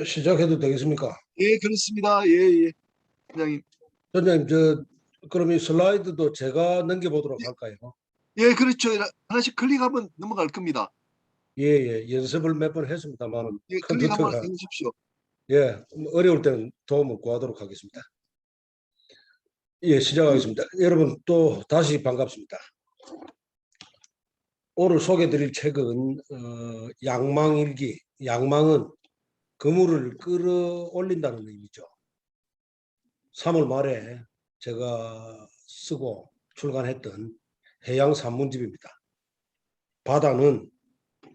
시작해도 되겠습니까? 예, 그렇습니다. 예, 예. 원장님. 선생님, 그럼 이 슬라이드도 제가 넘겨보도록 할까요? 예, 그렇죠. 하나씩 클릭하면 넘어갈 겁니다. 예, 예. 연습을 몇 번 했습니다만 예, 클릭 한번 컴퓨터가, 해보십시오. 예, 어려울 때는 도움을 구하도록 하겠습니다. 예, 시작하겠습니다. 여러분, 또 다시 반갑습니다. 오늘 소개드릴 책은, 양망일기. 양망은 그물을 끌어올린다는 의미죠. 3월 말에 제가 쓰고 출간했던 해양 산문집입니다. 바다는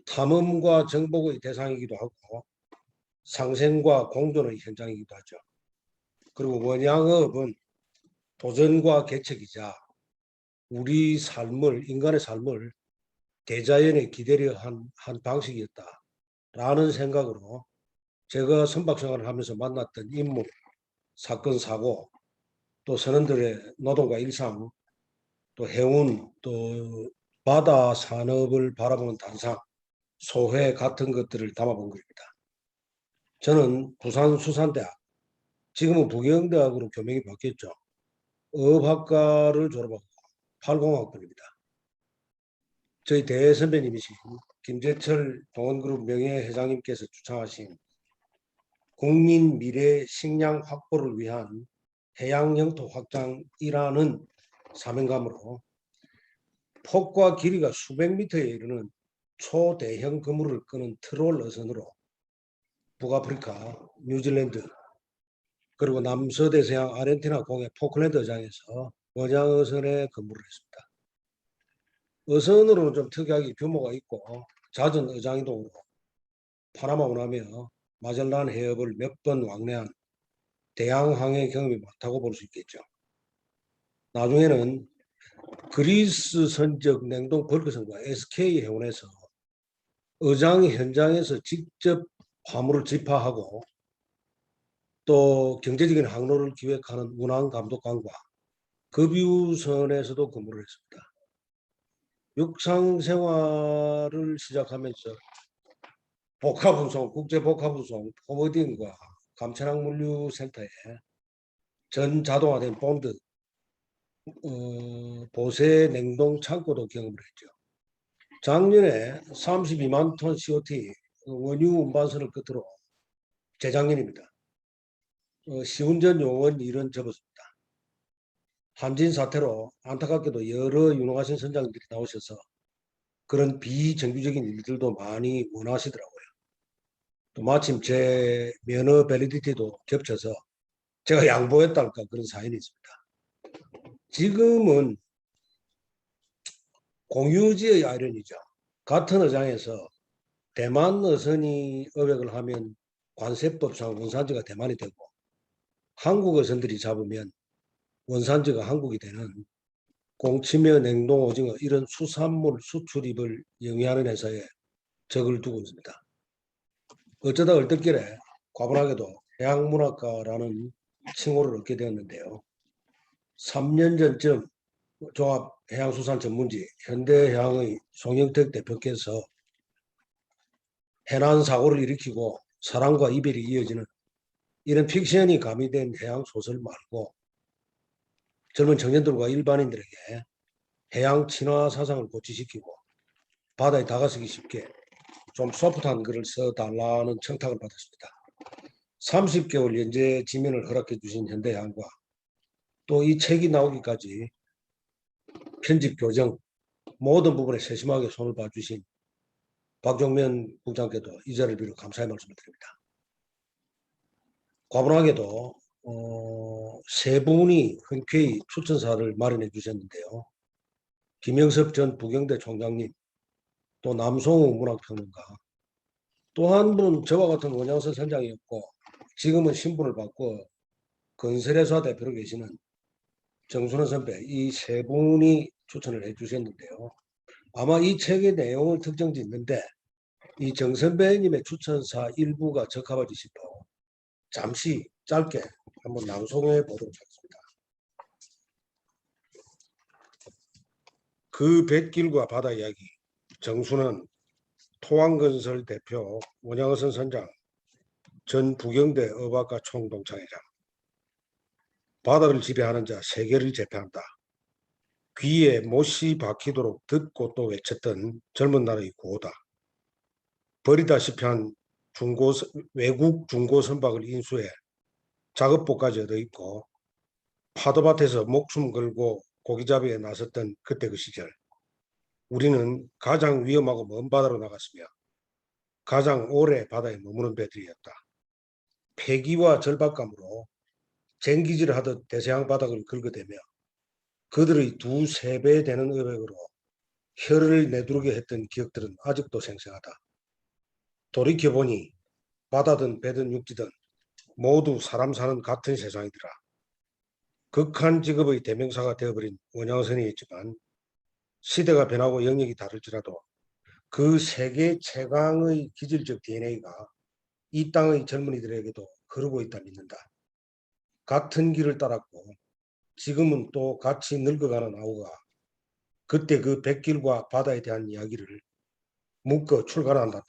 탐험과 정복의 대상이기도 하고 상생과 공존의 현장이기도 하죠. 그리고 원양어업은 도전과 개척이자 우리 삶을, 인간의 삶을 대자연에 기대려 한 방식이었다라는 생각으로 제가 선박생활을 하면서 만났던 인물, 사건, 사고, 또 선원들의 노동과 일상, 또 해운, 또 바다 산업을 바라보는 단상, 소회 같은 것들을 담아본 겁니다. 저는 부산수산대학, 지금은 부경대학으로 교명이 바뀌었죠. 어업학과를 졸업하고 80학번입니다. 저희 대선배님이신 김재철 동원그룹 명예회장님께서 주창하신 국민 미래 식량 확보를 위한 해양 영토 확장이라는 사명감으로 폭과 길이가 수백 미터에 이르는 초대형 그물을 끄는 트롤 어선으로 북아프리카, 뉴질랜드, 그리고 남서대서양 아르헨티나 공해 포클랜드 어장에서 원양 어선에 근무를 했습니다. 어선으로는 좀 특이하게 규모가 있고 잦은 어장 이동으로 파나마 운하며 마젤란 해협을 몇 번 왕래한 대양항해 경험이 많다고 볼 수 있겠죠. 나중에는 그리스 선적 냉동 벌크선과 SK 해운에서 어장 현장에서 직접 화물을 집하하고 또 경제적인 항로를 기획하는 운항 감독관과 급유선에서도 근무를 했습니다. 육상 생활을 시작하면서 복합운송, 국제복합운송, 포워딩과 감천항물류센터에 전자동화된 본드, 보세 냉동 창고도 경험을 했죠. 작년에 32만 톤 COT 원유 운반선을 끝으로 재작년입니다. 시운전 요원 일은 접었습니다. 한진 사태로 안타깝게도 여러 유능하신 선장들이 나오셔서 그런 비정규적인 일들도 많이 원하시더라고요. 또 마침 제 면허 밸리디티도 겹쳐서 제가 양보했달까 그런 사연이 있습니다. 지금은 공유지의 아이러니죠. 같은 어장에서 대만 어선이 어획을 하면 관세법상 원산지가 대만이 되고 한국 어선들이 잡으면 원산지가 한국이 되는 공치며 냉동 오징어 이런 수산물 수출입을 영위하는 회사에 적을 두고 있습니다. 어쩌다 얼떨결에 과분하게도 해양문학가라는 칭호를 얻게 되었는데요. 3년 전쯤 종합해양수산 전문지 현대해양의 송영택 대표께서 해난 사고를 일으키고 사랑과 이별이 이어지는 이런 픽션이 가미된 해양 소설 말고 젊은 청년들과 일반인들에게 해양 친화 사상을 고취시키고 바다에 다가서기 쉽게 좀 소프트한 글을 써달라는 청탁을 받았습니다. 30개월 연재 지면을 허락해 주신 현대해양과 또 이 책이 나오기까지 편집 교정 모든 부분에 세심하게 손을 봐주신 박종면 국장께도 이 자리를 빌어 감사의 말씀을 드립니다. 과분하게도 세 분이 흔쾌히 추천사를 마련해 주셨는데요. 김영섭 전 부경대 총장님, 또 남송우 문학평론가, 또 한 분은 저와 같은 원양서 선장이었고 지금은 신분을 바꿔 건설회사 대표로 계시는 정순원 선배, 이 세 분이 추천을 해 주셨는데요. 아마 이 책의 내용을 특정 짓는데 이 정 선배님의 추천사 일부가 적합하지 싶어 잠시 짧게 한번 낭송해 보도록 하겠습니다. 그 뱃길과 바다 이야기, 정순원, 토왕건설 대표, 원양어선 선장, 전 부경대 어박과 총동창회장. 바다를 지배하는 자 세계를 제패한다. 귀에 못이 박히도록 듣고 또 외쳤던 젊은 날의 구호다. 버리다시피 한 외국 중고 선박을 인수해 작업복까지 얻어입고 파도밭에서 목숨 걸고 고기잡이에 나섰던 그때 그 시절, 우리는 가장 위험하고 먼 바다로 나갔으며 가장 오래 바다에 머무는 배들이었다. 패기와 절박감으로 쟁기질을 하듯 대서양 바닥을 긁어대며 그들의 두세 배 되는 의욕으로 혀를 내두르게 했던 기억들은 아직도 생생하다. 돌이켜보니 바다든 배든 육지든 모두 사람 사는 같은 세상이더라. 극한 직업의 대명사가 되어버린 원양어선이 있지만 시대가 변하고 영역이 다를지라도 그 세계 최강의 기질적 DNA가 이 땅의 젊은이들에게도 흐르고 있다 믿는다. 같은 길을 따랐고 지금은 또 같이 늙어가는 아우가 그때 그 백길과 바다에 대한 이야기를 묶어 출간한다.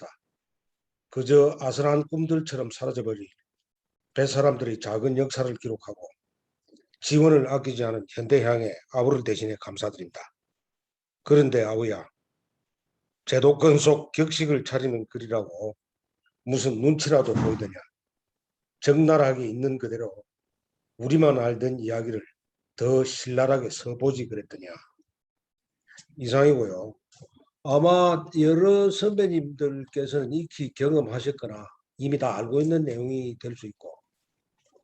그저 아슬한 꿈들처럼 사라져버릴 뱃사람들의 작은 역사를 기록하고 지원을 아끼지 않은 현대향의 아우를 대신해 감사드린다. 그런데 아우야, 제도권 속 격식을 차리는 글이라고 무슨 눈치라도 보이더냐. 적나라하게 있는 그대로 우리만 알던 이야기를 더 신랄하게 써보지 그랬더냐. 이상이고요. 아마 여러 선배님들께서는 익히 경험하셨거나 이미 다 알고 있는 내용이 될 수 있고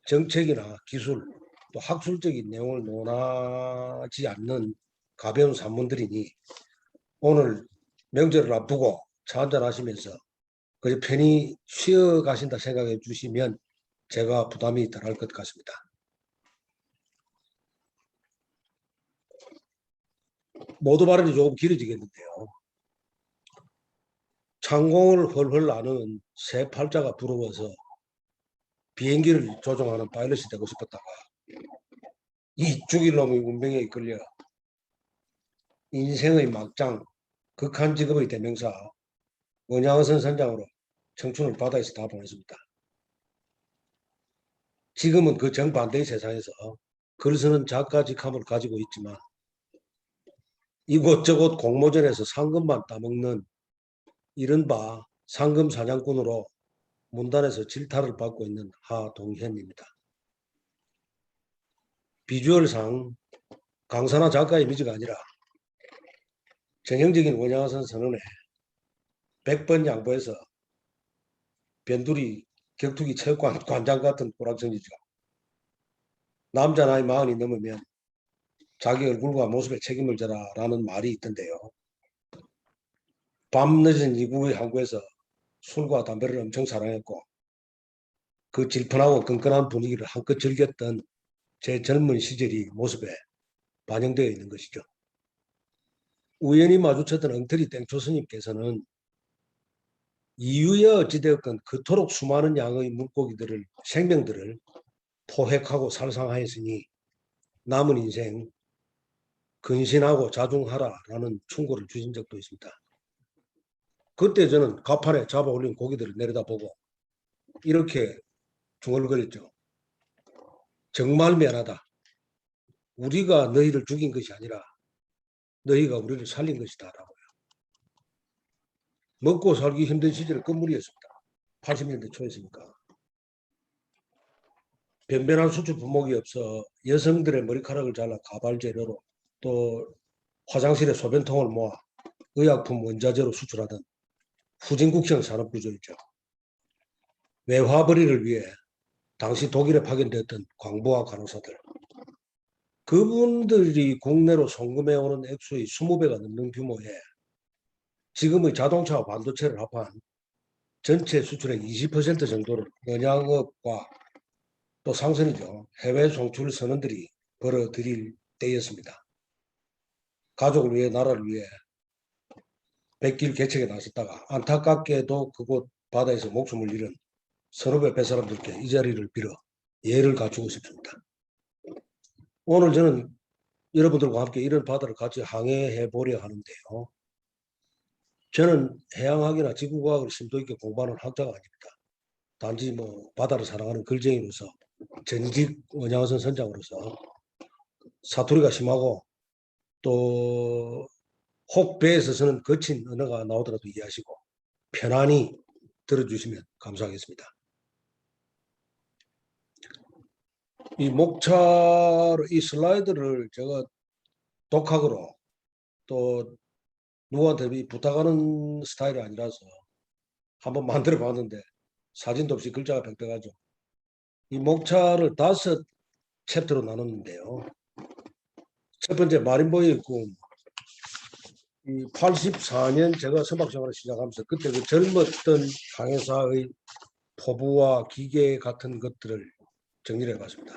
정책이나 기술 또 학술적인 내용을 논하지 않는 가벼운 산문들이니 오늘 명절을 앞두고 차 한잔 하시면서 그저 편히 쉬어 가신다 생각해 주시면 제가 부담이 덜할 것 같습니다. 모두 발언이 조금 길어지겠는데요. 창공을 헐헐 나누는 새 팔자가 부러워서 비행기를 조종하는 파일럿이 되고 싶었다가 이 죽일 놈의 운명에 이끌려 인생의 막장 극한 직업의 대명사 원양어선 선장으로 청춘을 바다에서 다 보냈습니다. 지금은 그 정반대의 세상에서 글 쓰는 작가 직함을 가지고 있지만 이곳저곳 공모전에서 상금만 따먹는 이른바 상금 사냥꾼으로 문단에서 질타를 받고 있는 하동현입니다. 비주얼상 강산화 작가의 이미지가 아니라 전형적인 원양어선 선언에 100번 양보해서 변두리 격투기 체육관 관장 같은 호락정지죠. 남자 나이 40이 넘으면 자기 얼굴과 모습에 책임을 져라 라는 말이 있던데요. 밤늦은 이국의 항구에서 술과 담배를 엄청 사랑했고 그 질펀하고 끈끈한 분위기를 한껏 즐겼던 제 젊은 시절이 모습에 반영되어 있는 것이죠. 우연히 마주쳤던 엉터리 땡초 스님께서는 이유에 어찌되었건 그토록 수많은 양의 물고기들을 생명들을 포획하고 살상하였으니 남은 인생 근신하고 자중하라라는 충고를 주신 적도 있습니다. 그때 저는 가판에 잡아 올린 고기들을 내려다보고 이렇게 중얼거렸죠. 정말 미안하다. 우리가 너희를 죽인 것이 아니라 너희가 우리를 살린 것이다 라고요. 먹고 살기 힘든 시절의 끝물이었습니다. 80년대 초였으니까. 변변한 수출 품목이 없어 여성들의 머리카락을 잘라 가발 재료로 또 화장실에 소변통을 모아 의약품 원자재로 수출하던 후진국형 산업구조였죠. 외화벌이를 위해 당시 독일에 파견되었던 광부와 간호사들. 그분들이 국내로 송금해오는 액수의 20배가 넘는 규모의 지금의 자동차와 반도체를 합한 전체 수출의 20% 정도를 원양업과 또 상선이죠. 해외 송출 선원들이 벌어들일 때였습니다. 가족을 위해 나라를 위해 백길 개척에 나섰다가 안타깝게도 그곳 바다에서 목숨을 잃은 선후배 뱃사람들께 이 자리를 빌어 예를 갖추고 싶습니다. 오늘 저는 여러분들과 함께 이런 바다를 같이 항해해 보려 하는데요. 저는 해양학이나 지구과학을 심도 있게 공부하는 학자가 아닙니다. 단지 뭐 바다를 사랑하는 글쟁이로서 전직 원양어선 선장으로서 사투리가 심하고 또 혹 배에 있어서는 거친 언어가 나오더라도 이해하시고 편안히 들어주시면 감사하겠습니다. 이 목차로 이 슬라이드를 제가 독학으로 또 누구한테 부탁하는 스타일이 아니라서 한번 만들어 봤는데 사진도 없이 글자가 빽빽하죠. 이 목차를 5챕터로 나눴는데요. 첫 번째 마린보이의 꿈. 이 84년 제가 선박 생활을 시작하면서 그때 그 젊었던 항해사의 포부와 기계 같은 것들을 정리를 해봤습니다.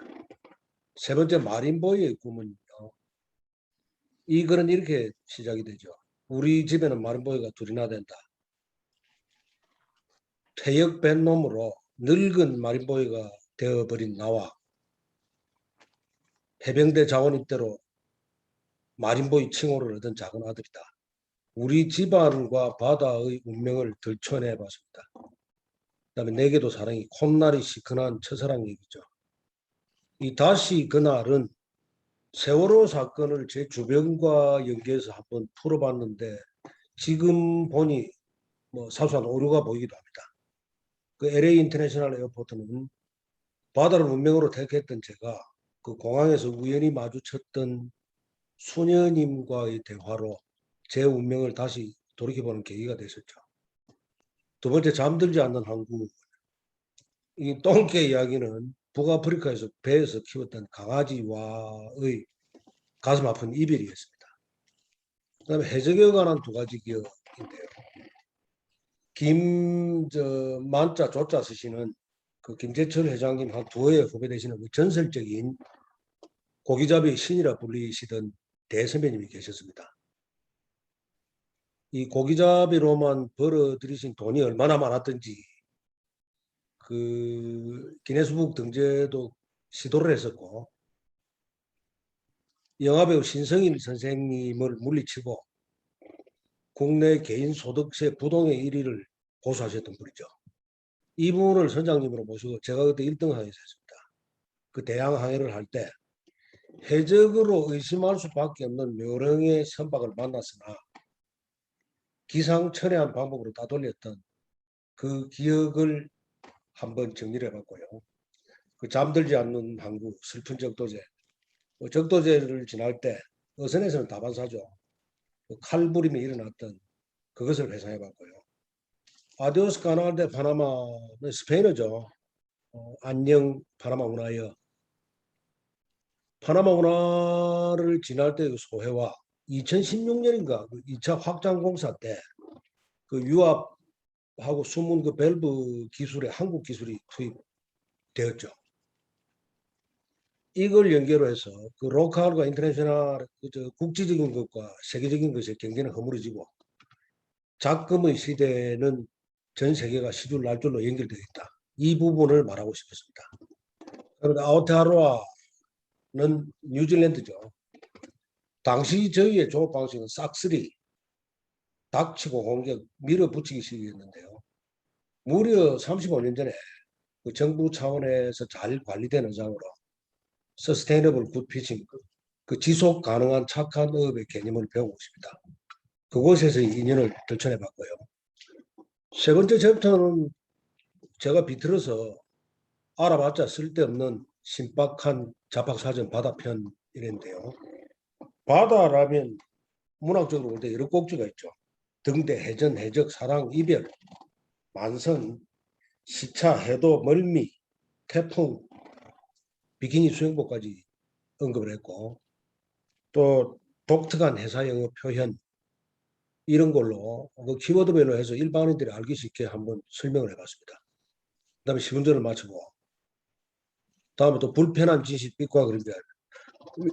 세 번째 마린보이의 꿈은요. 이 글은 이렇게 시작이 되죠. 우리 집에는 마린보이가 둘이나 된다. 퇴역된 놈으로 늙은 마린보이가 되어버린 나와 해병대 자원 입대로 마린보이 칭호를 얻은 작은 아들이다. 우리 집안과 바다의 운명을 들춰내봤습니다. 그다음에 내게도 사랑이 콧날이 시큰한 첫사랑 얘기죠. 이 다시 그날은 세월호 사건을 제 주변과 연계해서 한번 풀어봤는데 지금 보니 뭐 사소한 오류가 보이기도 합니다. 그 LA 인터내셔널 에어포트는 바다를 운명으로 택했던 제가 그 공항에서 우연히 마주쳤던 수녀님과의 대화로 제 운명을 다시 돌이켜보는 계기가 됐었죠. 두 번째, 잠들지 않는 항구. 이 똥개 이야기는 북아프리카에서 배에서 키웠던 강아지와의 가슴 아픈 이별이었습니다. 그 다음에 해적에 관한 2가지 기억인데요. 만자 조자 쓰시는 그 김재철 회장님 한 2회 후배 되시는 그 전설적인 고기잡이 신이라 불리시던 대선배님이 계셨습니다. 이 고기잡이로만 벌어들이신 돈이 얼마나 많았던지 그 기네스북 등재도 시도를 했었고 영화배우 신성일 선생님을 물리치고 국내 개인 소득세 부동의 1위를 고수하셨던 분이죠. 이분을 선장님으로 모시고 제가 그때 1등 항해사 했습니다. 그 대양 항해를 할 때 해적으로 의심할 수밖에 없는 묘령의 선박을 만났으나 기상천외한 방법으로 따돌렸던 그 기억을 한번 정리를 해봤고요. 그 잠들지 않는 항구, 슬픈 적도제, 적도제를 지날 때 어선에서는 다반사죠. 그 칼부림이 일어났던 그것을 회상해봤고요. 아디오스 카나데 파나마는 스페인어죠. 안녕 파나마 운하여. 파나마 운하를 지날 때 그 소해와 2016년인가 그 2차 확장 공사 때 그 유압하고 숨은 그 밸브 기술에 한국 기술이 투입되었죠. 이걸 연계로 해서 그 로컬과 인터내셔널 국제적인 것과 세계적인 것의 경계는 허물어지고 작금의 시대는 전 세계가 시줄 날줄로 연결되어 있다. 이 부분을 말하고 싶었습니다. 그런데 아오테아로아는 뉴질랜드죠. 당시 저희의 조업 방식은 싹쓸이 닥치고 공격 밀어붙이기식이었는데요. 무려 35년 전에 그 정부 차원에서 잘 관리된 의장으로 서스테이너블 굿 피칭, 그 지속 가능한 착한 어업의 개념을 배우고 있습니다. 그곳에서 인연을 들춰내봤고요. 세 번째 챕터는 제가 비틀어서 알아봤자 쓸데없는 신박한 잡학사전 바다편이랬는데요. 바다라면 문학적으로 볼 때 여러 꼭지가 있죠. 등대, 해전, 해적, 사랑, 이별, 만선, 시차, 해도, 멀미, 태풍, 비키니 수영복까지 언급을 했고 또 독특한 해사 영어 표현 이런 걸로 그 키워드별로 해서 일반인들이 알기 쉽게 한번 설명을 해봤습니다. 그 다음에 시운전을 마치고 다음에 또 불편한 지식 빛과 그림자.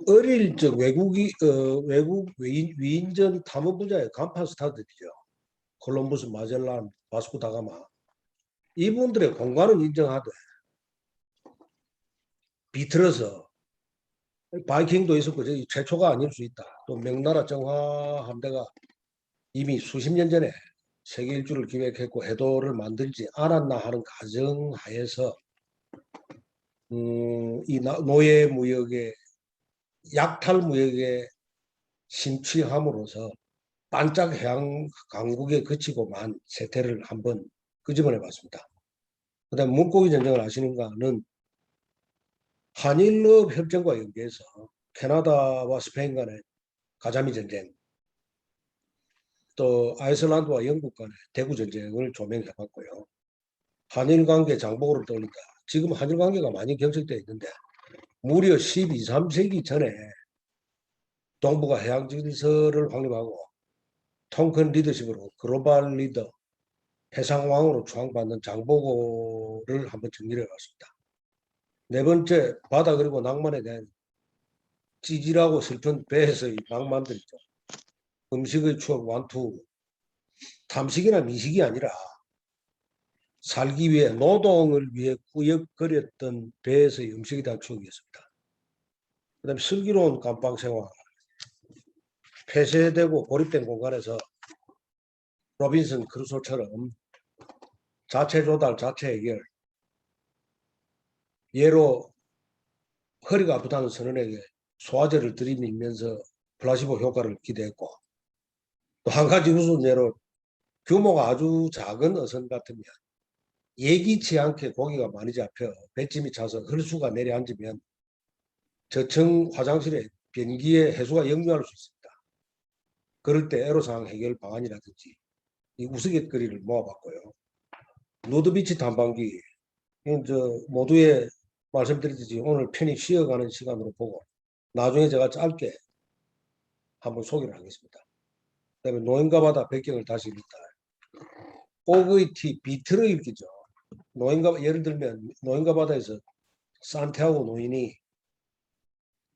어릴 적 외국 위인전 탐험 분야의 간판 스타들이죠. 콜럼버스, 마젤란, 바스코 다가마. 이분들의 공간은 인정하되 비틀어서 바이킹도 있었고 저희 최초가 아닐 수 있다. 또 명나라 정화 함대가 이미 수십 년 전에 세계 일주를 기획했고 해도를 만들지 않았나 하는 가정하에서 이 노예 무역의 약탈 무역에 심취함으로써 반짝 해양 강국에 그치고만 세태를 한번 끄집어내 봤습니다. 그다음 물고기 전쟁을 아시는가는 한일업 협정과 연계해서 캐나다와 스페인 간의 가자미 전쟁, 또 아이슬란드와 영국 간의 대구 전쟁을 조명해 봤고요. 한일 관계 장복으로 떠올린다. 지금 한일 관계가 많이 경색되어 있는데 무려 12, 3세기 전에 동북아 해양 질서를 확립하고 통큰 리더십으로 글로벌 리더, 해상왕으로 추앙받는 장보고를 한번 정리해 봤습니다. 네 번째, 바다 그리고 낭만에 대한 찌질하고 슬픈 배에서의 낭만들이죠. 음식의 추억 완투, 탐식이나 미식이 아니라 살기 위해 노동을 위해 꾸역거렸던 배에서의 음식에 대한 추억이었습니다. 그 다음에 슬기로운 감방생활, 폐쇄되고 고립된 공간에서 로빈슨 크루소처럼 자체 조달, 자체 해결, 예로 허리가 아프다는 선원에게 소화제를 들이밀면서 플라시보 효과를 기대했고, 또 한 가지 우스운 예로 규모가 아주 작은 어선 같으면 예기치 않게 고기가 많이 잡혀 배짐이 차서 헐수가 내려앉으면 저층 화장실에 변기에 해수가 역류할 수 있습니다. 그럴 때 애로사항 해결 방안이라든지 이 우스갯거리를 모아봤고요. 누드비치 탐방기, 모두에 말씀드렸듯이 오늘 편히 쉬어가는 시간으로 보고 나중에 제가 짧게 한번 소개를 하겠습니다. 그다음에 노인과 바다 배경을 다시 읽다. 오그이티 비트를 읽기죠. 예를 들면 노인과 바다에서 산티아고 노인이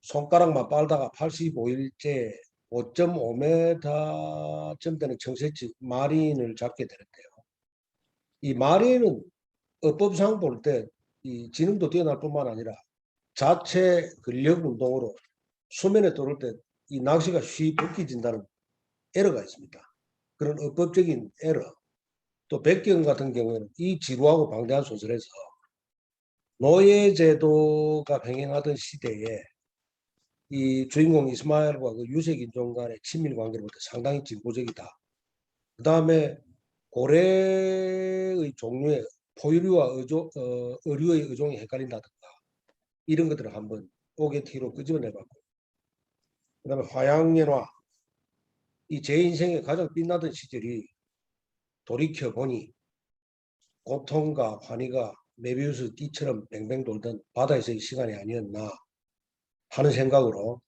손가락만 빨다가 85일째 5.5m쯤 되는 청새치 마린을 잡게 되는데요. 이 마린은 어법상 볼 때 이 지능도 뛰어날 뿐만 아니라 자체 근력 운동으로 수면에 떠오를 때 이 낚시가 쉽게 벗겨진다는 에러가 있습니다. 그런 어법적인 에러. 또 백경 같은 경우에는 이 지루하고 방대한 소설에서 노예제도가 병행하던 시대에 이 주인공 이스마엘과 그 유색인종 간의 친밀 관계로부터 상당히 진보적이다. 그 다음에 고래의 종류의 포유류와 어류의 의종이 헷갈린다든가 이런 것들을 한번 오게티로 끄집어내봤고, 그 다음에 화양연화, 이 제 인생에 가장 빛나던 시절이 돌이켜보니 고통과 환희가 메비우스 띠처럼 뱅뱅 돌던 바다에서의 시간이 아니었나 하는 생각으로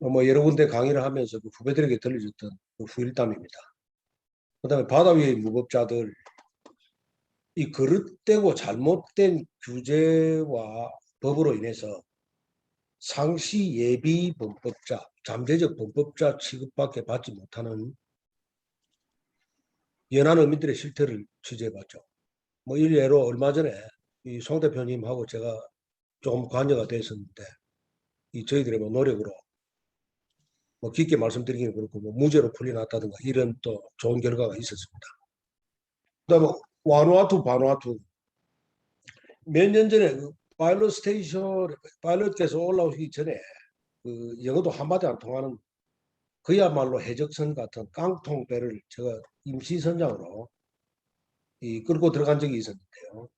여러 군데 강의를 하면서 그 후배들에게 들려줬던 그 후일담입니다. 그 다음에 바다 위의 무법자들, 이 그릇되고 잘못된 규제와 법으로 인해서 상시 예비 범법자, 잠재적 범법자 취급밖에 받지 못하는 연한 어민들의 실태를 취재해봤죠. 일례로 얼마 전에 이 송 대표님하고 제가 조금 관여가 됐었는데 이 저희들의 노력으로 깊게 말씀드리기는 그렇고 무죄로 풀려났다든가 이런 또 좋은 결과가 있었습니다. 그다음에 와누아투, 바누아투 몇 년 전에 그 파일럿 스테이션 파일럿께서 올라오기 전에 그 영어도 한마디 안 통하는 그야말로 해적선 같은 깡통 배를 제가 임시 선장으로 끌고 들어간 적이 있었는데요.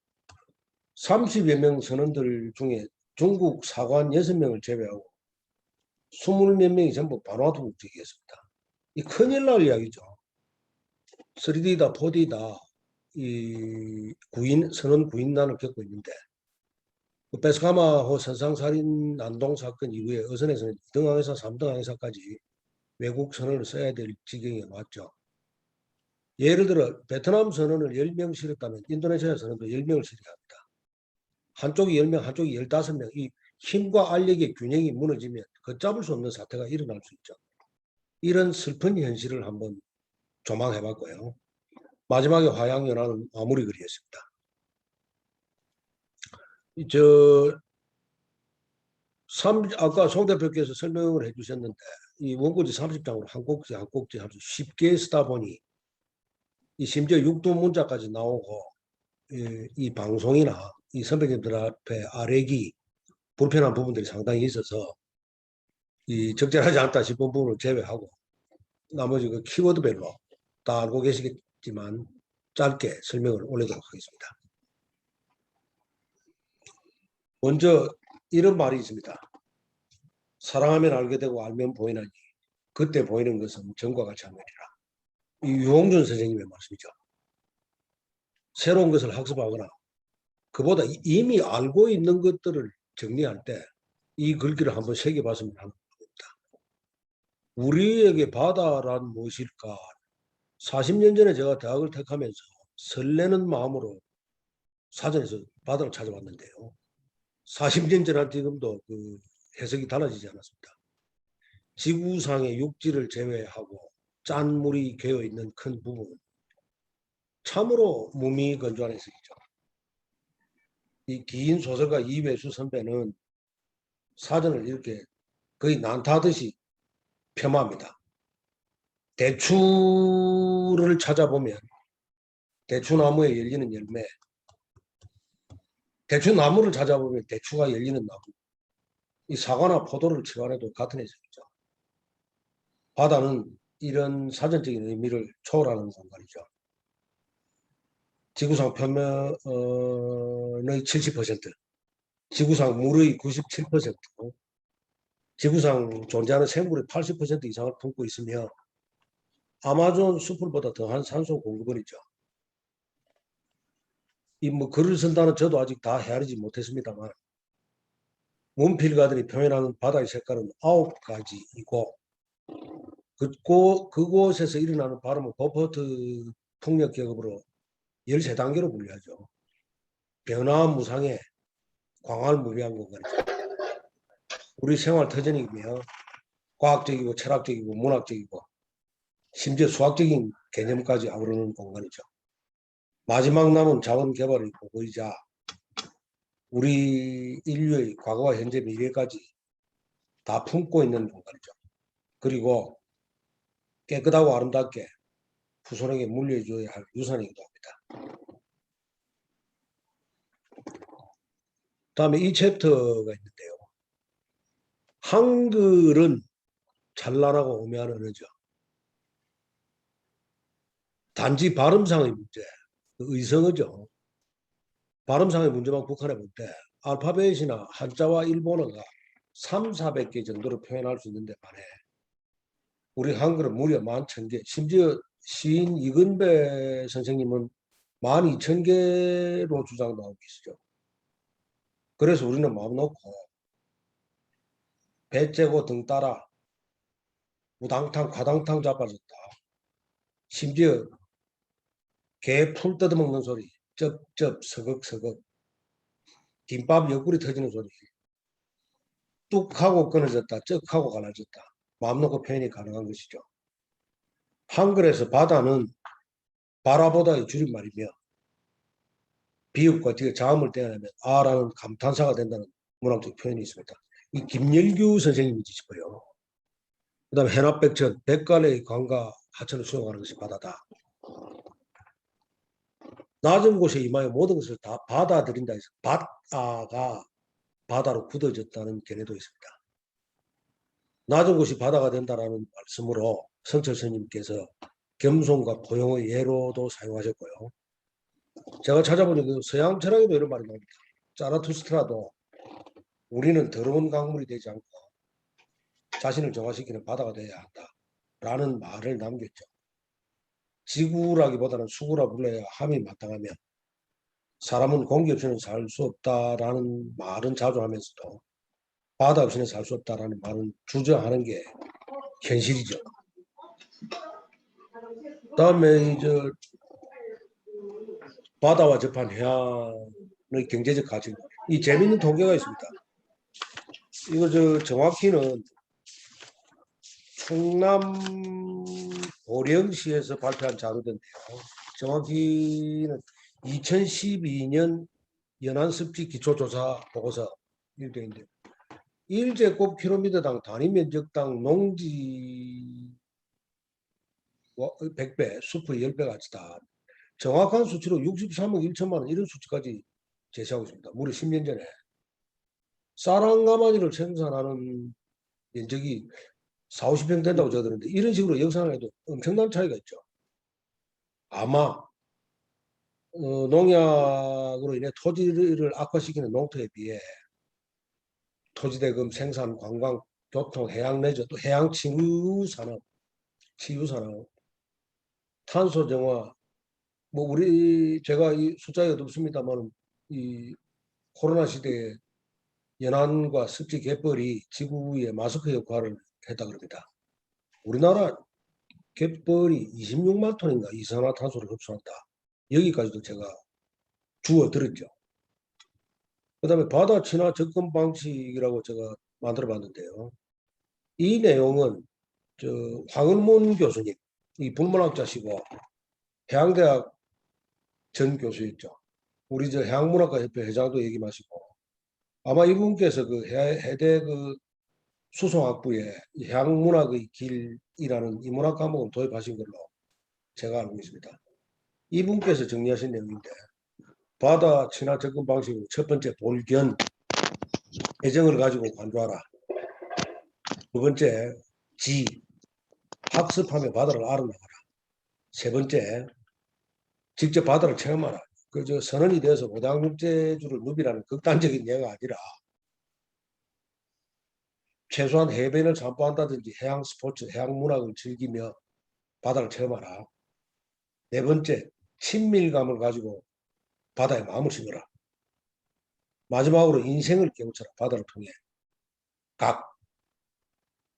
30여 명 선원들 중에 중국 사관 6명을 제외하고 20몇 명이 전부 바누아투 국적이었습니다. 이 큰일 날 이야기죠. 3D다 4D다 이 선원 구인난을 겪고 있는데 그 베스카마호 선상살인 난동 사건 이후에 어선에서는 2등 항해사 3등 항해사까지 외국 선원을 써야 될 지경에 왔죠. 예를 들어 베트남 선원을 10명 실었다면 인도네시아 선원도 10명을 실어야 합니다. 한쪽이 10명, 한쪽이 15명. 이 힘과 알력의 균형이 무너지면 걷잡을 수 없는 사태가 일어날 수 있죠. 이런 슬픈 현실을 한번 조망해봤고요. 마지막에 화양연화는 마무리 글이었습니다. 아까 송 대표께서 설명을 해주셨는데 이 원고지 30장으로 한 꼭지 한 꼭지 아주 쉽게 쓰다 보니 이 심지어 육두문자까지 나오고 이 방송이나 이 선배님들 앞에 아뢰기 불편한 부분들이 상당히 있어서 이 적절하지 않다 싶은 부분을 제외하고 나머지 그 키워드별로 다 알고 계시겠지만 짧게 설명을 올리도록 하겠습니다. 먼저 이런 말이 있습니다. 사랑하면 알게 되고 알면 보이나니 그때 보이는 것은 전과 같이 하느니라. 이 유홍준 선생님의 말씀이죠. 새로운 것을 학습하거나 그보다 이미 알고 있는 것들을 정리할 때 이 글귀를 한번 새겨봤으면 하는 겁니다. 우리에게 바다란 무엇일까? 40년 전에 제가 대학을 택하면서 설레는 마음으로 사전에서 바다를 찾아봤는데요. 40년 전한 지금도 그 해석이 달라지지 않았습니다. 지구상의 육지를 제외하고 짠 물이 괴어 있는 큰 부분은 참으로 무미건조한 해석이죠. 이 긴 소설가 이회수 선배는 사전을 이렇게 거의 난타하듯이 폄하합니다. 대추를 찾아보면 대추나무에 열리는 열매, 대추나무를 찾아보면 대추가 열리는 나무, 이 사과나 포도를 치환해도 같은 해석이죠. 바다는 이런 사전적인 의미를 초월하는 공간이죠. 지구상 표면의 70%, 지구상 물의 97%, 지구상 존재하는 생물의 80% 이상을 품고 있으며 아마존 숲을보다 더한 산소 공급원이죠. 이 뭐 글을 쓴다는 저도 아직 다 헤아리지 못했습니다만 문필가들이 표현하는 바다의 색깔은 9가지이고 그곳에서 일어나는 발음은 버퍼트 풍력 계급으로 13단계로 분류하죠. 변화무상의 광활무비한 공간이죠. 우리 생활 터전이며 과학적이고 철학적이고 문학적이고 심지어 수학적인 개념까지 아우르는 공간이죠. 마지막 남은 자원 개발의 보고이자 우리 인류의 과거와 현재 미래까지 다 품고 있는 공간이죠. 그리고 깨끗하고 아름답게 후손에게 물려줘야 할 유산이기도 합니다. 다음에 이 챕터가 있는데요. 한글은 찬란하고 오묘한 언어죠. 단지 발음상의 문제, 의성어죠. 발음상의 문제만 국한해 볼 때 알파벳이나 한자와 일본어가 300~400개 정도로 표현할 수 있는데 반해 우리 한글은 무려 11,000개, 심지어 시인 이근배 선생님은 12,000개로 주장도 하고 계시죠. 그래서 우리는 마음 놓고 배째고 등 따라 우당탕 과당탕 자빠졌다. 심지어 개 풀 뜯어먹는 소리, 쩝쩝 서걱서걱, 김밥 옆구리 터지는 소리, 뚝하고 끊어졌다, 쩍하고 갈라졌다. 마음 놓고 표현이 가능한 것이죠. 한글에서 바다는 바라보다의 줄임말이며 비읍과 뒤에 자음을 떼어내면 아라는 감탄사가 된다는 문학적 표현이 있습니다. 이 김열규 선생님이 지시고요. 그 다음에 해납백천, 백갈래의 강과 하천을 수용하는 것이 바다다. 낮은 곳에 임하여 모든 것을 다 받아들인다 해서 바다가 바다로 굳어졌다는 견해도 있습니다. 낮은 곳이 바다가 된다라는 말씀으로 성철 스님께서 겸손과 포용의 예로도 사용하셨고요. 제가 찾아보니 그 서양 철학에도 이런 말이 나옵니다. 자라투스트라도 우리는 더러운 강물이 되지 않고 자신을 정화시키는 바다가 되어야 한다. 라는 말을 남겼죠. 지구라기보다는 수구라 불러야 함이 마땅하며 사람은 공기 없이는 살 수 없다라는 말은 자주 하면서도 바다 없이는 살 수 없다라는 말은 주저하는 게 현실이죠. 다음에 이제 바다와 접한 해안의 경제적 가치. 이 재미있는 통계가 있습니다. 이거 정확히는 충남 보령시에서 발표한 자료인데요. 정확히는 2012년 연안습지 기초조사 보고서 일대인데 일제곱킬로미터당 단위 면적당 농지 100배, 숲의 10배 가치다. 정확한 수치로 63억 1천만 원 이런 수치까지 제시하고 있습니다. 무려 10년 전에. 쌀한가마니를 생산하는 면적이 4, 50평 된다고 저들는데 이런 식으로 역산을 해도 엄청난 차이가 있죠. 아마 농약으로 인해 토지를 악화시키는 농토에 비해 토지대금 생산, 관광, 교통, 해양 레저, 또 해양 치유산업, 탄소 정화, 뭐 우리 제가 이 숫자에 없습니다만 이 코로나 시대에 연안과 습지 갯벌이 지구의 마스크 역할을 했다 그럽니다. 우리나라 갯벌이 26만 톤인가 이산화탄소를 흡수한다. 여기까지도 제가 주워 들었죠. 그다음에 바다 친화 접근 방식이라고 제가 만들어 봤는데요. 이 내용은 저 황은문 교수님, 이 불문학자시고 해양대학 전 교수였죠. 우리 저 해양문학가협회 회장도 얘기 마시고 아마 이분께서 그 해대 그 수송학부에 해양문학의 길이라는 이 문학 과목을 도입하신 걸로 제가 알고 있습니다. 이분께서 정리하신 내용인데 바다 친화 접근 방식으로 첫 번째 볼견 애정을 가지고 관조하라. 두 번째 지 학습하며 바다를 알아나가라. 세 번째 직접 바다를 체험하라. 그저 선언이 되어서 오당육제주를 누비라는 극단적인 예가 아니라 최소한 해변을散歩한다든지 해양 스포츠, 해양 문학을 즐기며 바다를 체험하라. 네 번째, 친밀감을 가지고 바다에 마음을 심어라. 마지막으로 인생을 깨우쳐라. 바다를 통해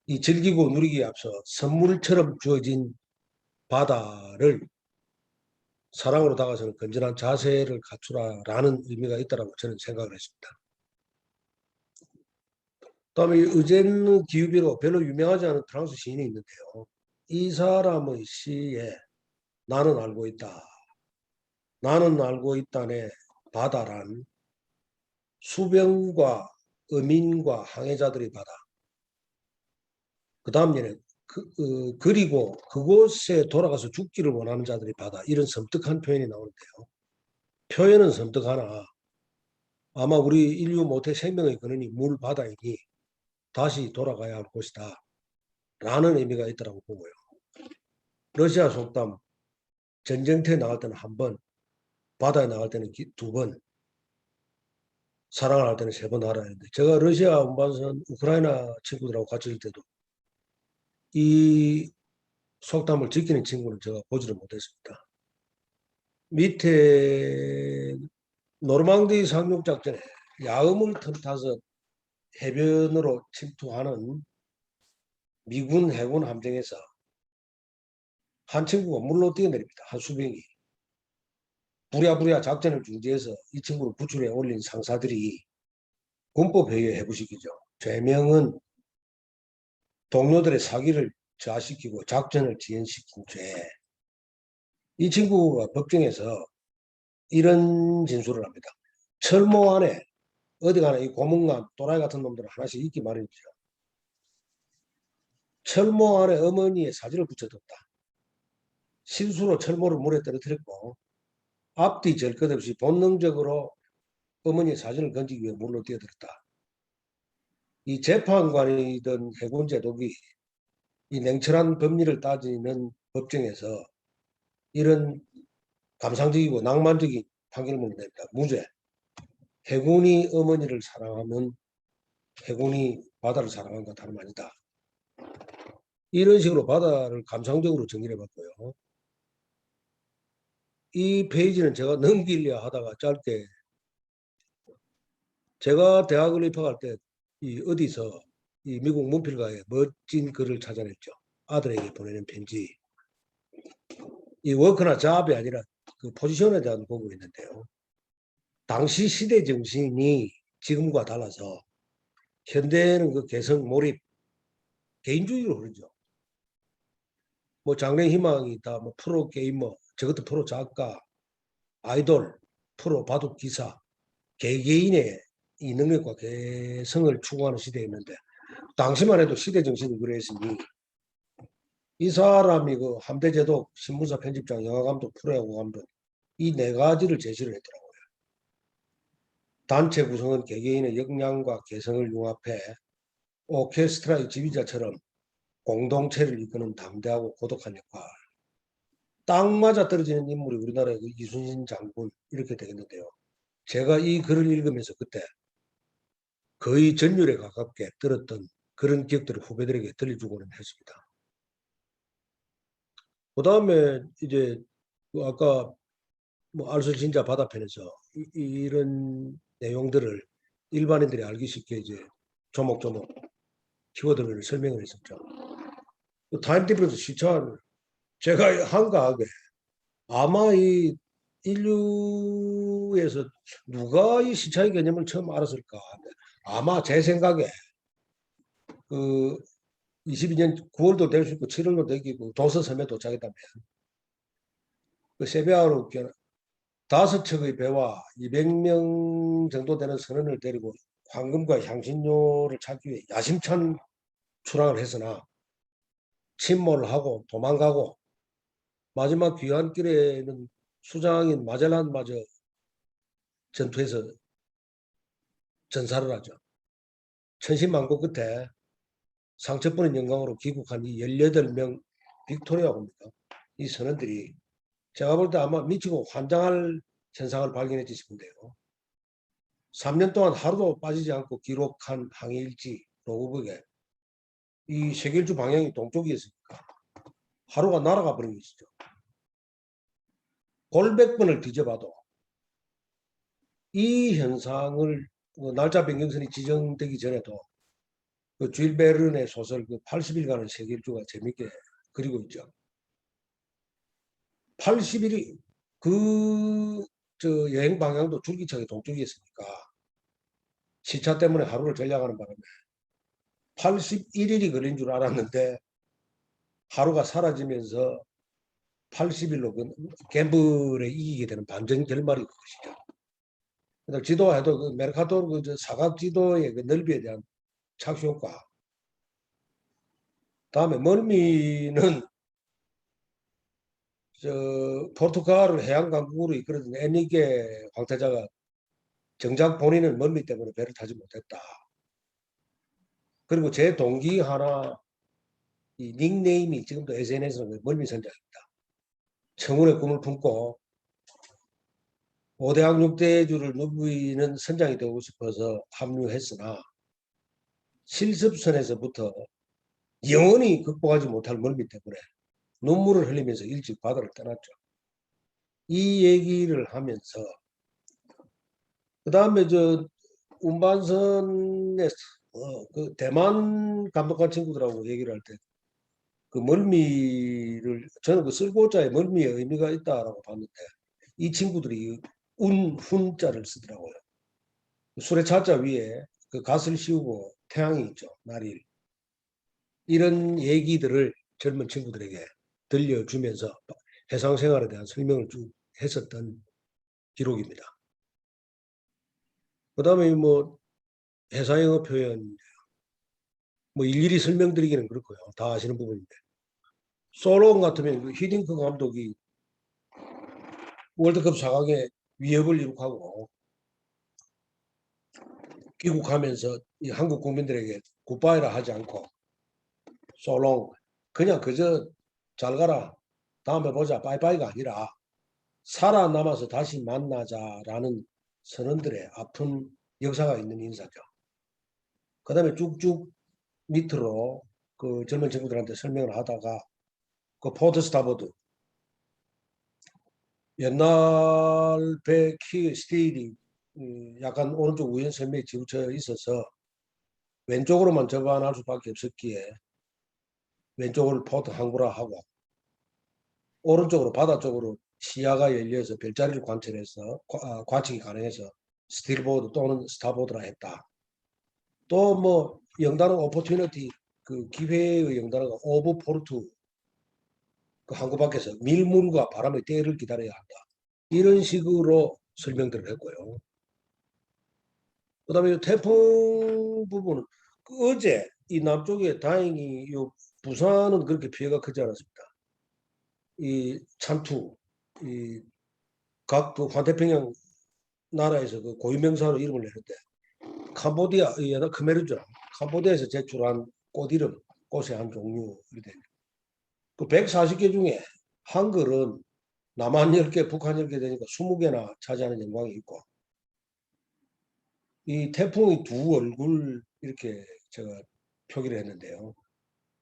이 즐기고 누리기에 앞서 선물처럼 주어진 바다를 사랑으로 다가서는 건전한 자세를 갖추라라는 의미가 있다고 저는 생각을 했습니다. 다음에 의젠 기유비로 별로 유명하지 않은 프랑스 시인이 있는데요. 이 사람의 시에 나는 알고 있다. 나는 알고 있다네 바다란 수병과 어민과 항해자들의 바다. 그 다음 예는 그리고 그곳에 돌아가서 죽기를 원하는 자들의 바다. 이런 섬뜩한 표현이 나오는데요. 표현은 섬뜩하나 아마 우리 인류 모태 생명의 근원이 물 바다이니 다시 돌아가야 할 곳이다. 라는 의미가 있다고 보고요. 러시아 속담 전쟁터에 나갈 때는 한 번, 바다에 나갈 때는 두 번, 사랑을 할 때는 세 번 하라 했는데 제가 러시아 운반선 우크라이나 친구들하고 같이 있을 때도 이 속담을 지키는 친구는 제가 보지를 못했습니다. 밑에 노르망디 상륙작전에 야음을 틈타서 해변으로 침투하는 미군 해군 함정에서 한 친구가 물로 뛰어내립니다. 한 수병이. 부랴부랴 작전을 중지해서 이 친구를 구출해 올린 상사들이 군법 회의에 해부시키죠. 죄명은 동료들의 사기를 저하시키고 작전을 지연시킨 죄. 이 친구가 법정에서 이런 진술을 합니다. 철모 안에 어디 가나 이 고문관 또라이 같은 놈들은 하나씩 있기 마련이죠. 철모 안에 어머니의 사진을 붙여뒀다. 실수로 철모를 물에 떨어뜨렸고 앞뒤 잴 것 없이 본능적으로 어머니의 사진을 건지기 위해 물로 뛰어들었다. 이 재판관이든 해군 제독이 이 냉철한 법리를 따지는 법정에서 이런 감상적이고 낭만적인 판결문을 냅니다. 무죄. 해군이 어머니를 사랑하면 해군이 바다를 사랑한다 다름 아니다. 이런 식으로 바다를 감상적으로 정리를 해봤고요. 이 페이지는 제가 넘기려 하다가 짧게 제가 대학을 입학할 때 이 어디서 이 미국 문필가의 멋진 글을 찾아냈죠. 아들에게 보내는 편지. 이 워크나 잡이 아니라 그 포지션에 대한 보고 있는데요. 당시 시대 정신이 지금과 달라서 현대에는 그 개성 몰입, 개인주의로 흐르죠. 뭐 장래 희망이 있다, 뭐 프로 게이머, 저것도 프로 작가, 아이돌, 프로 바둑 기사, 개개인의 이 능력과 개성을 추구하는 시대였는데 당시만 해도 시대 정신이 그랬으니 이 사람이 그 함대제독, 신문사 편집장, 영화감독, 프로야구 감독 이 네 가지를 제시를 했더라고요. 단체 구성은 개개인의 역량과 개성을 융합해 오케스트라의 지휘자처럼 공동체를 이끄는 담대하고 고독한 역할. 딱 맞아 떨어지는 인물이 우리나라의 그 이순신 장군 이렇게 되겠는데요. 제가 이 글을 읽으면서 그때 거의 전율에 가깝게 들었던 그런 기억들을 후배들에게 들려주고는 했습니다. 그 다음에 이제 그 아까 뭐 알쓸진자 바다편에서 이런 내용들을 일반인들이 알기 쉽게 이제 조목조목 키워드를 설명을 했었죠. 그 타임테이블에서 시차를 제가 한가하게 아마 이 인류에서 누가 이 시차의 개념을 처음 알았을까? 아마 제 생각에 그 22년 9월도 될 수 있고 7월도 되고 도서섬에 도착했다면 그 세배하러 5척의 배와 200명 정도 되는 선원을 데리고 황금과 향신료를 찾기 위해 야심찬 출항을 했으나 침몰을 하고 도망가고 마지막 귀환길에는 수장인 마젤란마저 전투에서 전사를 하죠. 천신만고 끝에 상처뿐인 영광으로 귀국한 이 18명 빅토리아입니다. 이 선원들이 제가 볼 때 아마 미치고 환장할 현상을 발견했지 싶은데요. 3년 동안 하루도 빠지지 않고 기록한 항해일지 로그북에 이 세계일주 방향이 동쪽이었으니까 하루가 날아가 버린 것이죠. 골백번을 뒤져봐도 이 현상을 날짜 변경선이 지정되기 전에도 그 줄 베른의 소설 그 80일간의 세계일주가 재밌게 그리고 있죠. 80일이 그 저 여행 방향도 줄기차게 동쪽이었으니까 시차 때문에 하루를 전략하는 바람에 81일이 걸린 줄 알았는데 하루가 사라지면서 80일로 그 갬블에 이기게 되는 반전 결말이 그것이죠. 그다음 지도해도 그 메르카토르 그 사각 지도의 그 넓이에 대한 착시효과. 다음에 멀미는 저 포르투갈을 해양 강국으로 이끌어준 에니게 황태자가 정작 본인은 멀미 때문에 배를 타지 못했다. 그리고 제 동기 하나 이 닉네임이 지금도 SNS로 멀미 선장입니다. 청운의 꿈을 품고 5대학 6대주를 누비는 선장이 되고 싶어서 합류했으나 실습선에서부터 영원히 극복하지 못할 멀미 때문에 눈물을 흘리면서 일찍 바다를 떠났죠. 이 얘기를 하면서 그 다음에 저 운반선에 그 대만 감독한 친구들하고 얘기를 할 때 그 멀미를 저는 그 쓸고자에 멀미의 의미가 있다라고 봤는데 이 친구들이 훈자를 쓰더라고요. 술의 차자 위에 그 갓을 씌우고 태양이 있죠. 날일. 이런 얘기들을 젊은 친구들에게 들려주면서 해상 생활에 대한 설명을 쭉 했었던 기록입니다. 그 다음에 뭐 해상영어 표현 뭐 일일이 설명드리기는 그렇고요. 다 아시는 부분인데 솔롱 같으면 그 히딩크 감독이 월드컵 4강에 위협을 이룩하고 귀국하면서 이 한국 국민들에게 굿바이라 하지 않고 솔롱 그냥 그저 잘 가라 다음에 보자 빠이빠이가 아니라 살아남아서 다시 만나자라는 선원들의 아픈 역사가 있는 인사죠. 그 다음에 쭉쭉 밑으로 그 젊은 친구들한테 설명을 하다가 그 포트 스타보드 옛날 배 키 스틸이 약간 오른쪽 우연 선매에 지우쳐 있어서 왼쪽으로만 접안할 수밖에 없었기에 왼쪽을 포트 항구라 하고 오른쪽으로 바다 쪽으로 시야가 열려서 별자리를 관찰해서 관측이 가능해서 스틸보드 또는 스타보드라 했다. 또 뭐 영단어 오퍼튜니티 그 기회의 영단어가 오브 포르투 그 항구 밖에서 밀물과 바람의 때를 기다려야 한다. 이런 식으로 설명들을 했고요. 그 다음에 태풍 부분은 그 어제 이 남쪽에 다행히 요 부산은 그렇게 피해가 크지 않았습니다. 이 찬투, 이 각 그 환태평양 나라에서 그 고유명사로 이름을 내는데 캄보디아, khmer이죠. 캄보디아에서 제출한 꽃 이름, 꽃의 한 종류 이렇게 그 140개 중에 한글은 남한 10개, 북한 10개 되니까 20개나 차지하는 영광이 있고 이 태풍의 두 얼굴 이렇게 제가 표기를 했는데요.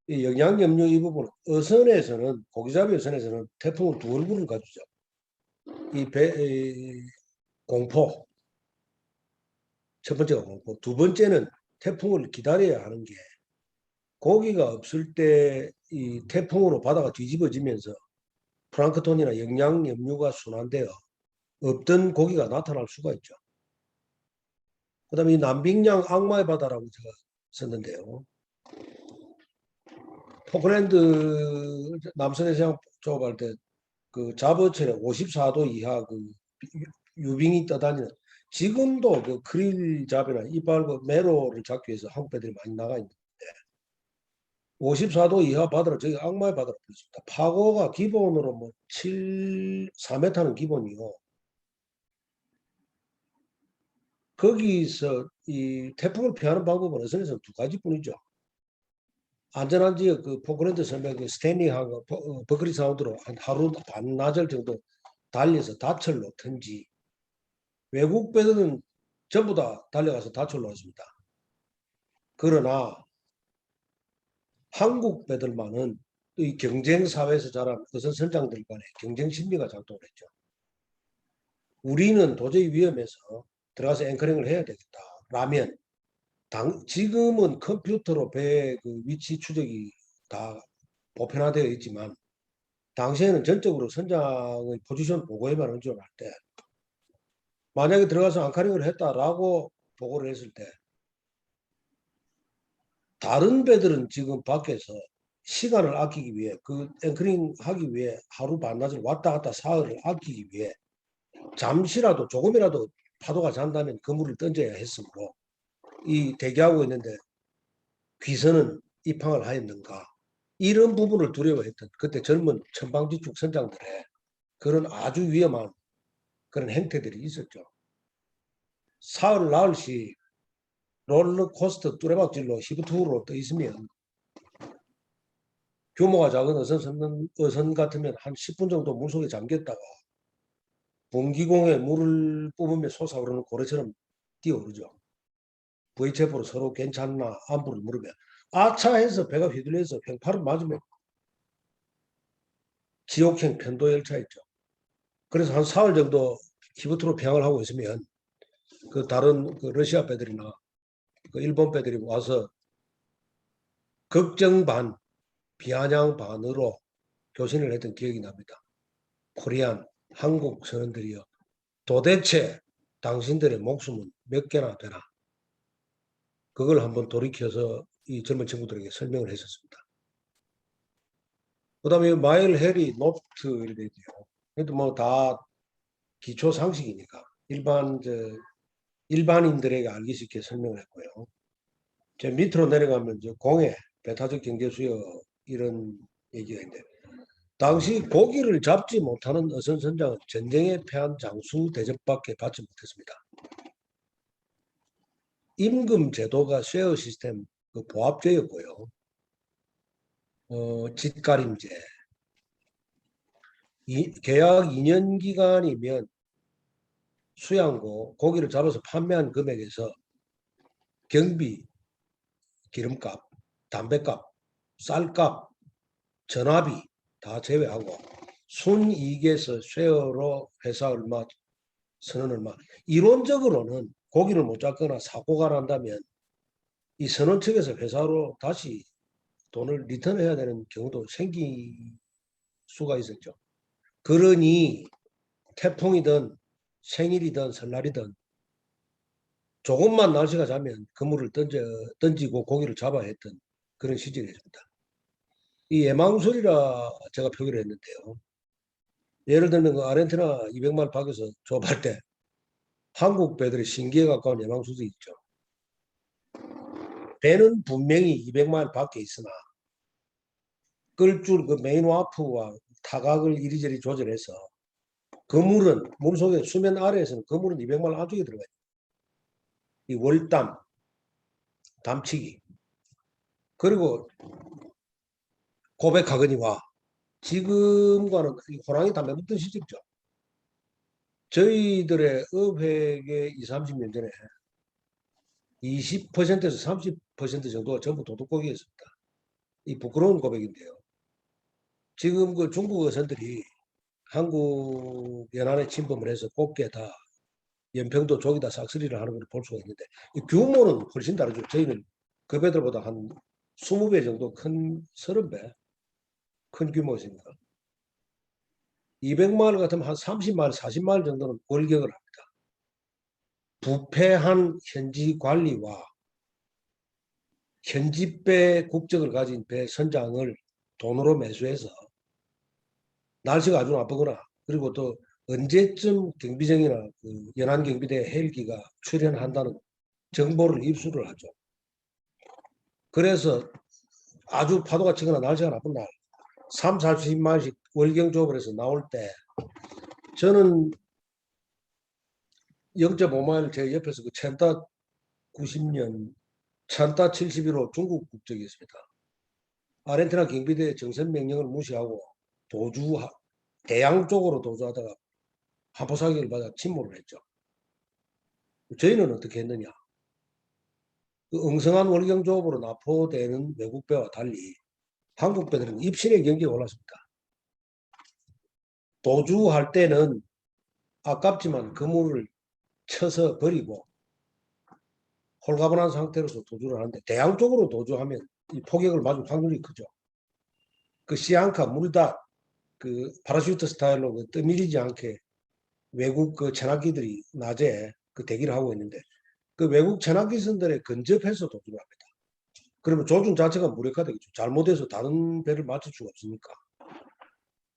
이 영양염류 이 부분 어선에서는 고기잡이 어선에서는 태풍은 두 얼굴을 가지죠. 이 공포 첫 번째가 공포, 두 번째는 태풍을 기다려야 하는 게 고기가 없을 때 이 태풍으로 바다가 뒤집어지면서 플랑크톤이나 영양염류가 순환되어 없던 고기가 나타날 수가 있죠. 그 다음에 이 남빙양 악마의 바다라고 제가 썼는데요. 포클랜드 남서해상 조업할 때 그 자버철에 54도 이하 그 유빙이 떠다니는 지금도 그 크릴 잡이나 이빨과 메로를 잡기 위해서 한국 배들이 많이 나가 있는데 54도 이하 바다를 저희 악마의 바다로 부르습니다. 파고가 기본으로 뭐 4m는 기본이고 거기서 이 태풍을 피하는 방법은 어선에서 두 가지뿐이죠. 안전한 지역 그 포클랜드 섬의 그 스탠리하고 버클리 사운드로 한 하루 반나절 정도 달려서 다철 놓든지 외국 배들은 전부 다 달려가서 다철 놓습니다. 그러나 한국 배들만은 이 경쟁 사회에서 자란 어선 선장들 간의 경쟁 심리가 작동을 했죠. 우리는 도저히 위험해서 들어가서 앵커링을 해야 되겠다라면 지금은 컴퓨터로 배 그 위치 추적이 다 보편화되어 있지만 당시에는 전적으로 선장의 포지션 보고에만 의존할 때 만약에 들어가서 앙카링을 했다라고 보고를 했을 때 다른 배들은 지금 밖에서 시간을 아끼기 위해 그 앵커링 하기 위해 하루 반나절 왔다 갔다 사흘을 아끼기 위해 잠시라도 조금이라도 파도가 잔다면 그물을 던져야 했으므로 이 대기하고 있는데 귀선은 입항을 하였는가 이런 부분을 두려워했던 그때 젊은 천방지축 선장들의 그런 아주 위험한 그런 행태들이 있었죠. 사흘 나흘씩 롤러코스터 뚜레박질로 히브투으로 떠 있으면 규모가 작은 어선 같으면 한 10분 정도 물속에 잠겼다가 분기공에 물을 뿜으며 솟아오르는 고래처럼 뛰어오르죠. V체포로 서로 괜찮나 안부를 물으면 아차 해서 배가 휘둘려서 횡파를 맞으면 지옥행 편도 열차였죠. 그래서 한 사흘 정도 히브투로 평을 하고 있으면 그 다른 그 러시아 배들이나 그 일본 배들이 와서 걱정 반 비아냥 반으로 교신을 했던 기억이 납니다. 코리안 한국 선원들이요. 도대체 당신들의 목숨은 몇 개나 되나? 그걸 한번 돌이켜서 이 젊은 친구들에게 설명을 했었습니다. 그 다음에 마일 해리 노트 이렇게 있죠. 그래도 뭐 다 기초 상식이니까 일반인들에게 알기 쉽게 설명을 했고요. 제 밑으로 내려가면 공해, 배타적 경제 수요 이런 얘기가 있는데 당시 고기를 잡지 못하는 어선 선장은 전쟁에 패한 장수 대접밖에 받지 못했습니다. 임금 제도가 쉐어 시스템 그 보합제였고요. 짓가림제. 계약 2년 기간이면 수양고 고기를 잡아서 판매한 금액에서 경비, 기름값, 담배값, 쌀값, 전화비 다 제외하고 순이익에서 쉐어로 회사 얼마, 선원 얼마. 이론적으로는 고기를 못 잡거나 사고가 난다면 이 선원 측에서 회사로 다시 돈을 리턴해야 되는 경우도 생길 수가 있었죠. 그러니 태풍이든 생일이든 설날이든 조금만 날씨가 자면 그물을 던지고 고기를 잡아야 했던 그런 시절이었습니다. 이 예망술이라 제가 표기를 했는데요. 예를 들면 그 아르헨티나 200마일 밖에서 조업할 때 한국 배들이 신기에 가까운 예망술이 있죠. 배는 분명히 200마일 밖에 있으나 끌줄 그 메인 와프와 타각을 이리저리 조절해서 그물은 물속에 수면 아래에서는 그물은 200만 원 안쪽에 들어가요. 이 월담, 담치기. 그리고 고백하거니와 지금과는 호랑이 담배 묻던 시절이죠. 저희들의 업획의 20, 30년 전에 20%에서 30% 정도가 전부 도둑고기였습니다. 이 부끄러운 고백인데요. 지금 그 중국 어선들이 한국 연안에 침범을 해서 곱게 다 연평도 쪽에다 싹쓸이를 하는 걸 볼 수가 있는데 이 규모는 훨씬 다르죠. 저희는 그 배들보다 한 20배 정도 큰 30배 큰 규모입니다. 200마일 같으면 한 30마일, 40마일 정도는 골격을 합니다. 부패한 현지 관리와 현지 배 국적을 가진 배 선장을 돈으로 매수해서 날씨가 아주 나쁘거나 그리고 또 언제쯤 경비정이나 그 연안경비대 헬기가 출현한다는 정보를 입수를 하죠. 그래서 아주 파도가 치거나 날씨가 나쁜 날 3, 40마일씩 월경 조업을 해서 나올 때 저는 0.5마일 제 옆에서 그 첸따 90년 첸따 71호 중국 국적이었습니다. 아르헨티나 경비대 정선 명령을 무시하고 대양 쪽으로 도주하다가 한포 사격을 받아 침몰을 했죠. 저희는 어떻게 했느냐. 그 엉성한 월경 조업으로 납포되는 외국 배와 달리 한국 배들은 입신의 경기에 올랐습니다. 도주할 때는 아깝지만 그물을 쳐서 버리고 홀가분한 상태로서 도주를 하는데 대양 쪽으로 도주하면 이 포격을 맞을 확률이 크죠. 그 시앙카 물닷 그 파라슈트 스타일로 그 떠밀리지 않게 외국 그 천학기들이 낮에 그 대기를 하고 있는데 그 외국 천학기선들에 근접해서 도주를 합니다. 그러면 조준 자체가 무력화되겠죠. 잘못해서 다른 배를 맞출 수가 없으니까.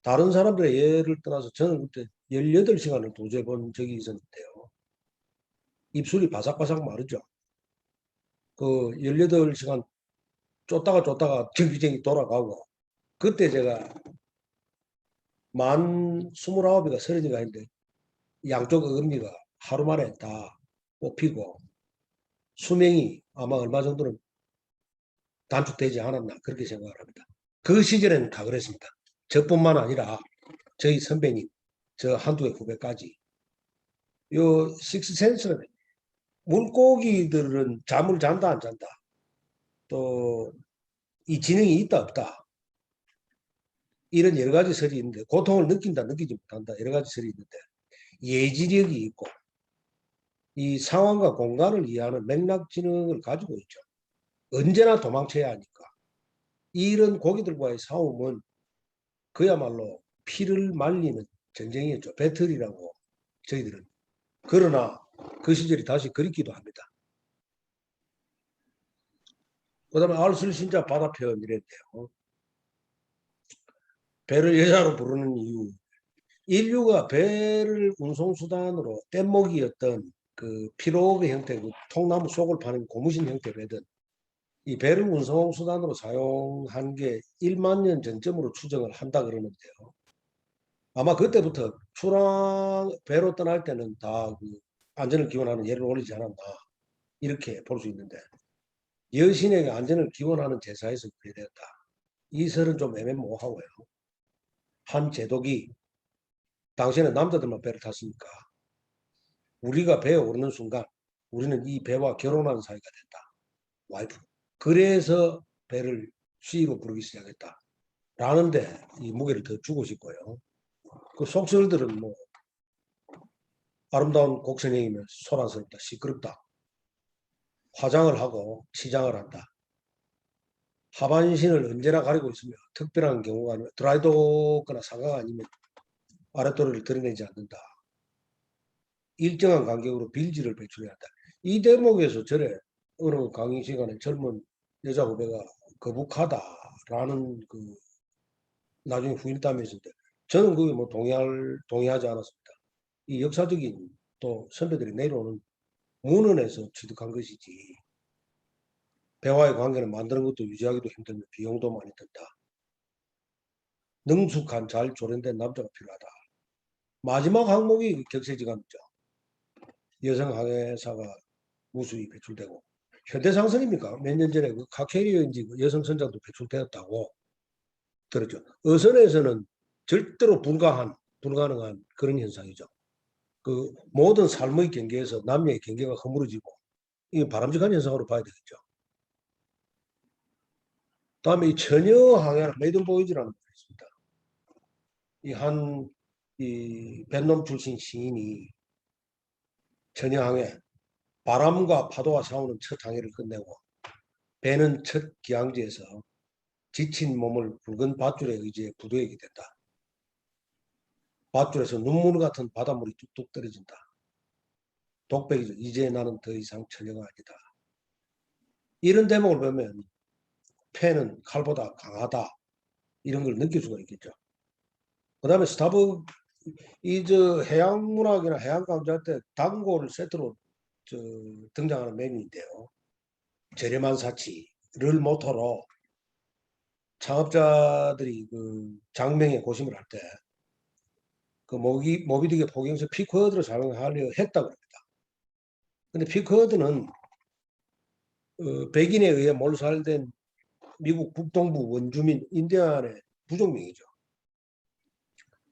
다른 사람들의 예를 떠나서 저는 그때 18시간을 도주해 본 적이 있었는데요. 입술이 바삭바삭 마르죠. 그 18시간 쫓다가 경기장이 돌아가고 그때 제가 만 29이가 30이가 있는데 양쪽 어금니가 하루 만에 다 뽑히고 수명이 아마 얼마 정도는 단축되지 않았나 그렇게 생각을 합니다. 그 시절에는 다 그랬습니다. 저뿐만 아니라 저희 선배님, 저 한두 개 후배까지 요 식스센스는 물고기들은 잠을 잔다 안 잔다 또 이 지능이 있다 없다 이런 여러 가지 설이 있는데 고통을 느낀다 느끼지 못한다 여러 가지 설이 있는데 예지력이 있고 이 상황과 공간을 이해하는 맥락 지능을 가지고 있죠. 언제나 도망쳐야 하니까 이런 고기들과의 싸움은 그야말로 피를 말리는 전쟁이었죠. 배틀이라고 저희들은. 그러나 그 시절이 다시 그립기도 합니다. 그 다음에 알쓸신자 바다 표현이랬대요. 배를 여자로 부르는 이유. 인류가 배를 운송수단으로 뗏목이었던 그 피로그 형태, 그 통나무 속을 파는 고무신 형태 배든 이 배를 운송수단으로 사용한 게 1만 년 전쯤으로 추정을 한다 그러는데요. 아마 그때부터 배로 떠날 때는 다 그 안전을 기원하는 예를 올리지 않았나 이렇게 볼 수 있는데 여신에게 안전을 기원하는 제사에서 그래 되었다. 이 설은 좀 애매모호하고요. 한 제독이 당시에는 남자들만 배를 탔으니까 우리가 배에 오르는 순간 우리는 이 배와 결혼하는 사이가 됐다. 와이프. 그래서 배를 시로 부르기 시작했다. 라는데 이 무게를 더 주고 싶고요. 그 속설들은 뭐 아름다운 곡선형이면 소란스럽다, 시끄럽다. 화장을 하고 치장을 한다. 하반신을 언제나 가리고 있으며 특별한 경우가 아니면 드라이도거나 상가가 아니면 아랫도리를 드러내지 않는다. 일정한 간격으로 빌지를 배출해야 한다. 이 대목에서 절에 어느 강의 시간에 젊은 여자 후배가 거북하다라는 그 나중에 후일담이 있었는데 저는 그게 뭐 동의하지 않았습니다. 이 역사적인 또 선배들이 내려오는 문헌에서 취득한 것이지 배와의 관계를 만드는 것도 유지하기도 힘들며 비용도 많이 든다. 능숙한 잘 조련된 남자가 필요하다. 마지막 항목이 격세지감이죠. 여성 항해사가 무수히 배출되고 현대상선입니까? 몇 년 전에 그 카캐리어인지 그 여성 선장도 배출되었다고 들었죠. 어선에서는 절대로 불가능한 그런 현상이죠. 그 모든 삶의 경계에서 남녀의 경계가 허물어지고 이게 바람직한 현상으로 봐야 되겠죠. 다음에 이 처녀 항해는 메이든 보이즈라는 게 있습니다. 이 벤놈 출신 시인이 처녀 항해 바람과 파도와 싸우는 첫 항해를 끝내고 배는 첫 기항지에서 지친 몸을 붉은 밧줄에 의지해 부두에게 된다. 밧줄에서 눈물 같은 바닷물이 뚝뚝 떨어진다. 독백이죠. 이제 나는 더 이상 처녀가 아니다. 이런 대목을 보면 패는 칼보다 강하다. 이런 걸 느낄 수가 있겠죠. 그 다음에 스타벅 저 해양문학이나 해양감자 때 단골 세트로 등장하는 메뉴인데요. 저렴한 사치를 모토로 창업자들이 그 장명에 고심을 할 때 그 모비딕의 포경서 피크허드를 사용하려 했다고 합니다. 근데 피크허드는 백인에 의해 몰살된 미국 북동부 원주민 인디안의 부족명이죠.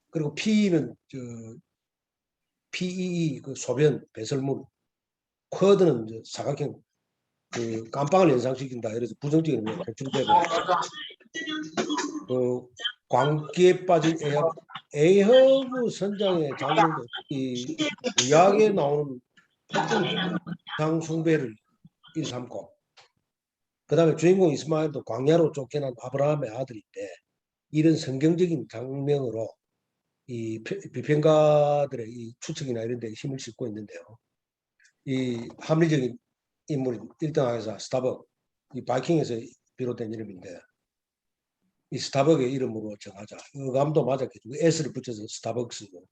그리고 P는 PEE 그 소변 배설물, 쿼드는 사각형 그 깜빵을 연상시킨다. 이래서 부정적인 의미가 배출되고 그 광기에 빠진 에이허브 선장의 장면도 이 구약에 나오는 폭풍상 숭배를 일삼고 그 다음에 주인공 이스마엘도 광야로 쫓겨난 아브라함의 아들인데 이런 성경적인 장면으로 이 비평가들의 이 추측이나 이런 데 힘을 싣고 있는데요. 이 합리적인 인물인 1등 항해사 스타벅, 이 바이킹에서 비롯된 이름인데 이 스타벅의 이름으로 정하자. 어감도 맞았겠죠. S를 붙여서 스타벅스고.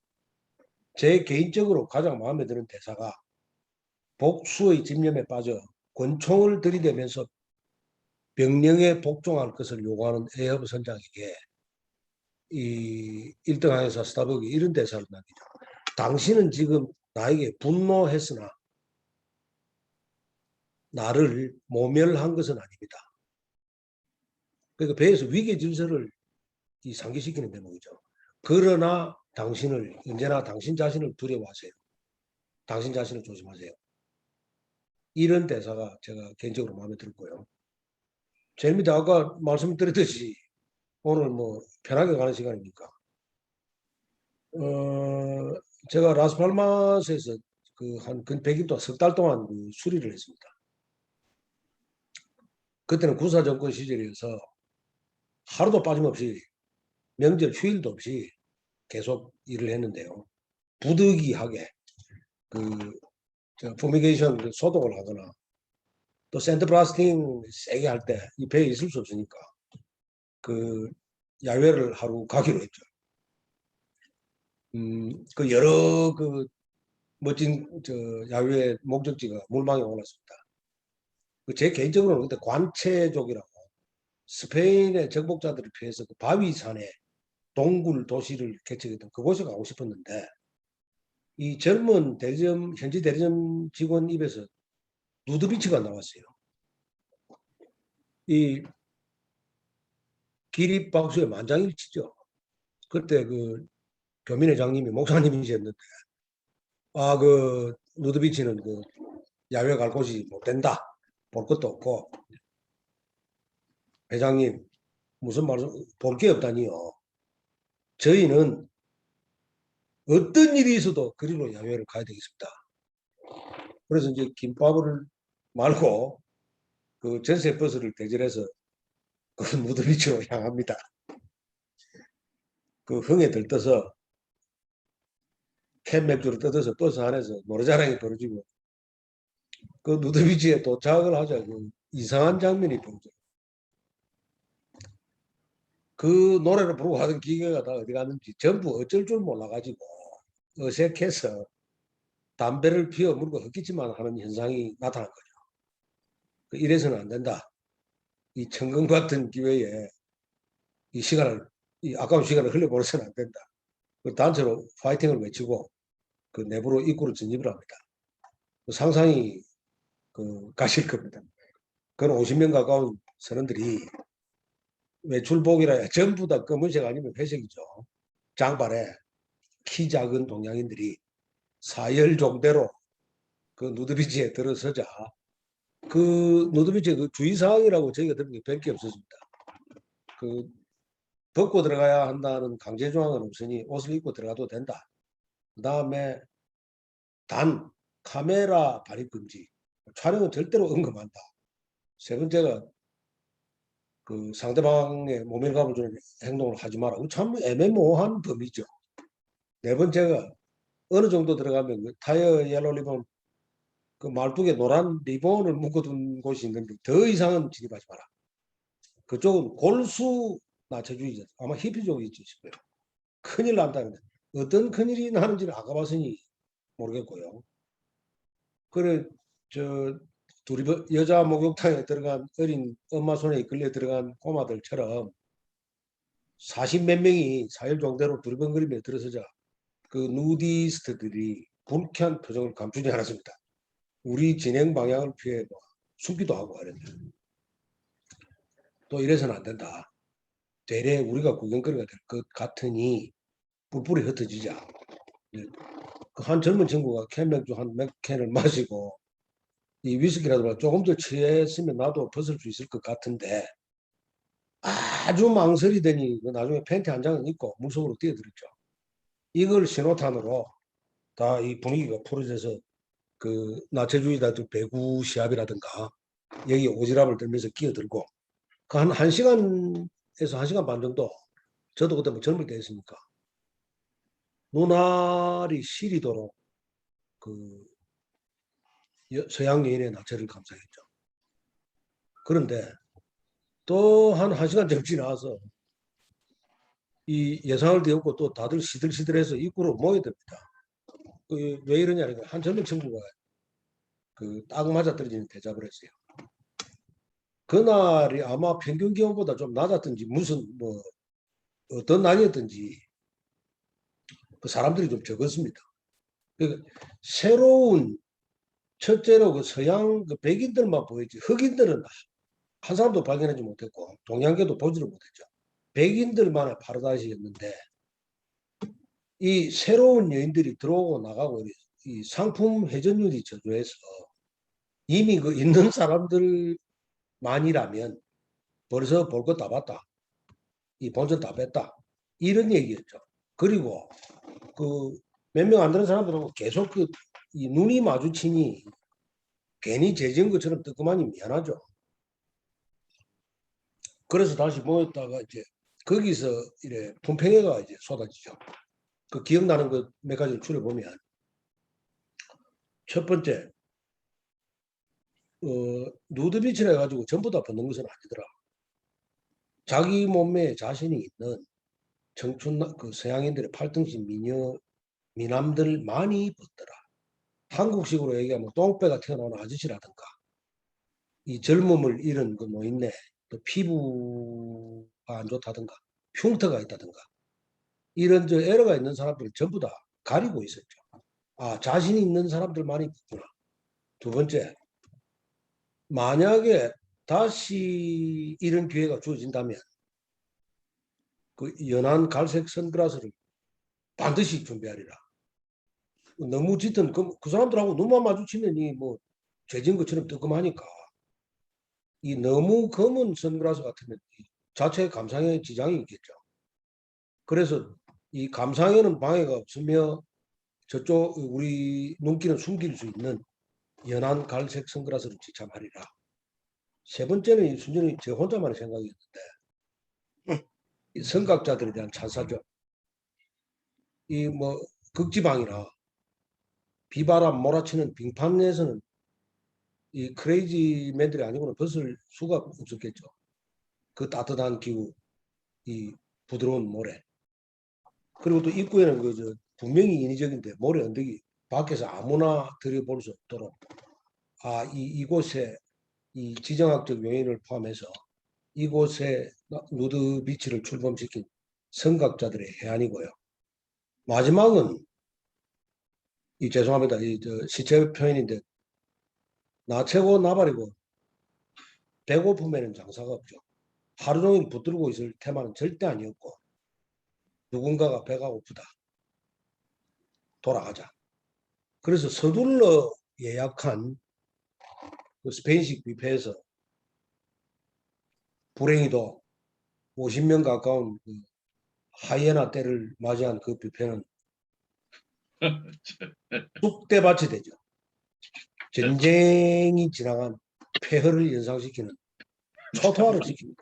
제 개인적으로 가장 마음에 드는 대사가 복수의 집념에 빠져 권총을 들이대면서 병령에 복종할 것을 요구하는 에이허브 선장에게 이 1등 항해사 스타벅이 이런 대사를 남기죠. 당신은 지금 나에게 분노했으나 나를 모멸한 것은 아닙니다. 그러니까 배에서 위계 질서를 상기시키는 대목이죠. 그러나 당신을 언제나 당신 자신을 두려워하세요. 당신 자신을 조심하세요. 이런 대사가 제가 개인적으로 마음에 들었고요. 재미도 아까 말씀드렸듯이 오늘 뭐 편하게 가는 시간이니까 제가 라스팔마스에서 그 한 100일 동안 석 달 동안 그 수리를 했습니다. 그때는 군사 정권 시절이어서 하루도 빠짐없이 명절 휴일도 없이 계속 일을 했는데요. 부득이하게 그 포미게이션 소독을 하거나 또 샌드블라스팅 세게 할 때 이 배에 있을 수 없으니까 그 야외를 하루 가기로 했죠. 그 여러 그 멋진 야외 목적지가 물망에 올랐습니다. 제 개인적으로는 그때 관체족이라고 스페인의 정복자들을 피해서 그 바위산에 동굴 도시를 개척했던 그곳에 가고 싶었는데 이 젊은 대리점 현지 대리점 직원 입에서 누드비치가 나왔어요. 이 기립박수에 만장일치죠. 그때 그 교민회장님이 목사님이셨는데 그 누드비치는 그 야외 갈 곳이 못 된다. 볼 것도 없고 회장님 무슨 말씀 볼 게 없다니요. 저희는 어떤 일이 있어도 그리로 야외를 가야 되겠습니다. 그래서 이제 김밥을 말고 그 전세 버스를 대절해서 그 누드비치로 향합니다. 그 흥에 들떠서 캔 맥주를 뜯어서 버스 안에서 노래자랑이 벌어지고 그 누드비치에 도착을 하자 그 이상한 장면이 벌어져요. 그 노래를 부르고 하던 기계가 다 어디 갔는지 전부 어쩔 줄 몰라가지고 어색해서 담배를 피워 물고 헛기침만 하는 현상이 나타난 거죠. 이래서는 안 된다. 이 천금 같은 기회에 이 아까운 시간을 흘려보내서는 안 된다. 그 단체로 파이팅을 외치고 그 내부로 입구로 진입을 합니다. 상상이 가실 겁니다. 그건 50명 가까운 선원들이 외출복이라 전부 다 검은색 아니면 회색이죠. 장발에 키 작은 동양인들이 사열종대로 그 누드비치에 들어서자 그 누드비치 그 주의사항이라고 저희가 들은 게 별 게 없었습니다. 그 벗고 들어가야 한다는 강제 조항은 없으니 옷을 입고 들어가도 된다. 그 다음에 단 카메라 발입 금지. 촬영은 절대로 언급한다. 세 번째가 그 상대방의 모멸감을 주는 행동을 하지 마라. 참 애매모호한 범위죠. 네 번째가 어느 정도 들어가면 그 타이어 옐로 리본 그 말뚝에 노란 리본을 묶어둔 곳이 있는데 더 이상은 진입하지 마라. 그쪽은 골수 나체주의자 아마 히피족이지 싶어요. 큰일 난다는데 어떤 큰일이 나는지는 아까 봤으니 모르겠고요. 그래 저 둘이 여자 목욕탕에 들어간 어린 엄마 손에 이끌려 들어간 꼬마들처럼 40 몇 명이 사열종대로 두리번거리며 들어서자 그 누디스트들이 불쾌한 표정을 감추지 않았습니다. 우리 진행 방향을 피해 뭐 숨기도 하고 하는데 또 이래서는 안 된다. 되레 우리가 구경거리가 될 것 같으니 뿔뿔이 흩어지자. 그 한 젊은 친구가 캔맥주 한 몇 캔을 마시고 이 위스키라도 조금 더 취했으면 나도 벗을 수 있을 것 같은데 아주 망설이더니 나중에 팬티 한 장은 입고 물속으로 뛰어들었죠. 이걸 신호탄으로 다 이 분위기가 풀어져서 그 나체주의자들 배구 시합이라든가 여기 오지랖을 들면서 끼어들고 그 한 1시간에서 1시간 반 정도 저도 그때 뭐 젊을 때 했으니까 눈알이 시리도록 그 서양 여인의 나체를 감상했죠. 그런데 또 한 1시간쯤 지나서 이 예상을 뒤엎고 또 다들 시들시들해서 입구로 모여듭니다. 왜 이러냐니까 한 젊은 친구가 그 딱 맞아떨어지는 대답을 했어요. 그날이 아마 평균 기온보다 좀 낮았든지 무슨 뭐 어떤 날이었든지 그 사람들이 좀 적었습니다. 그 새로운 첫째로 그 서양 그 백인들만 보였지 흑인들은 한 사람도 발견하지 못했고 동양계도 보지를 못했죠. 백인들만의 파라다이스였는데 이 새로운 여인들이 들어오고 나가고 이 상품 회전율이 저조해서 이미 그 있는 사람들만이라면 벌써 볼 것 다 봤다. 이 본전 다 뺐다. 이런 얘기였죠. 그리고 그 몇 명 안 되는 사람들하고 계속 이 눈이 마주치니 괜히 죄진 것처럼 뜨끔하니 미안하죠. 그래서 다시 모였다가 이제 거기서 이래 품평회가 이제 쏟아지죠. 그 기억나는 것 몇 가지를 추려보면 첫 번째 누드비치를 해가지고 전부 다 벗는 것은 아니더라. 자기 몸매에 자신이 있는 청춘 그 서양인들의 팔등신 미남들 많이 벗더라. 한국식으로 얘기하면 똥배가 튀어나오는 아저씨라든가 이 젊음을 잃은 그 노인네 또 피부가 안 좋다든가 흉터가 있다든가 이런 저 에러가 있는 사람들을 전부 다 가리고 있었죠. 아, 자신이 있는 사람들만이 벗구나. 두 번째, 만약에 다시 이런 기회가 주어진다면 그 연한 갈색 선글라스를 반드시 준비하리라. 너무 짙은 그 사람들하고 눈만 마주치면 이뭐 죄진 것처럼 뜨끔하니까 이 너무 검은 선글라스 같으면 자체 감상에 지장이 있겠죠. 그래서 이 감상에는 방해가 없으며 저쪽 우리 눈길은 숨길 수 있는 연한 갈색 선글라스를 지참하리라. 세 번째는 순전히 제 혼자만의 생각이었는데 이 선각자들에 대한 찬사죠. 이 뭐 극지방이나 비바람 몰아치는 빙판에서는 이 크레이지 맨들이 아니고는 벗을 수가 없었겠죠. 그 따뜻한 기후, 이 부드러운 모래. 그리고 또 입구에는 그 분명히 인위적인데 모래 언덕이 밖에서 아무나 들여볼 수 없도록 이곳에 이 지정학적 요인을 포함해서 이곳에 누드 비치를 출범시킨 선각자들의 해안이고요. 마지막은 죄송합니다. 시체 표현인데 나체고 나발이고 배고픔에는 장사가 없죠. 하루 종일 붙들고 있을 테마는 절대 아니었고 누군가가 배가 고프다. 돌아가자. 그래서 서둘러 예약한 그 스페인식 뷔페에서 불행히도 50명 가까운 그 하이에나 때를 맞이한 그 뷔페는 쑥대밭이 되죠. 전쟁이 지나간 폐허를 연상시키는 초토화를 시킵니다.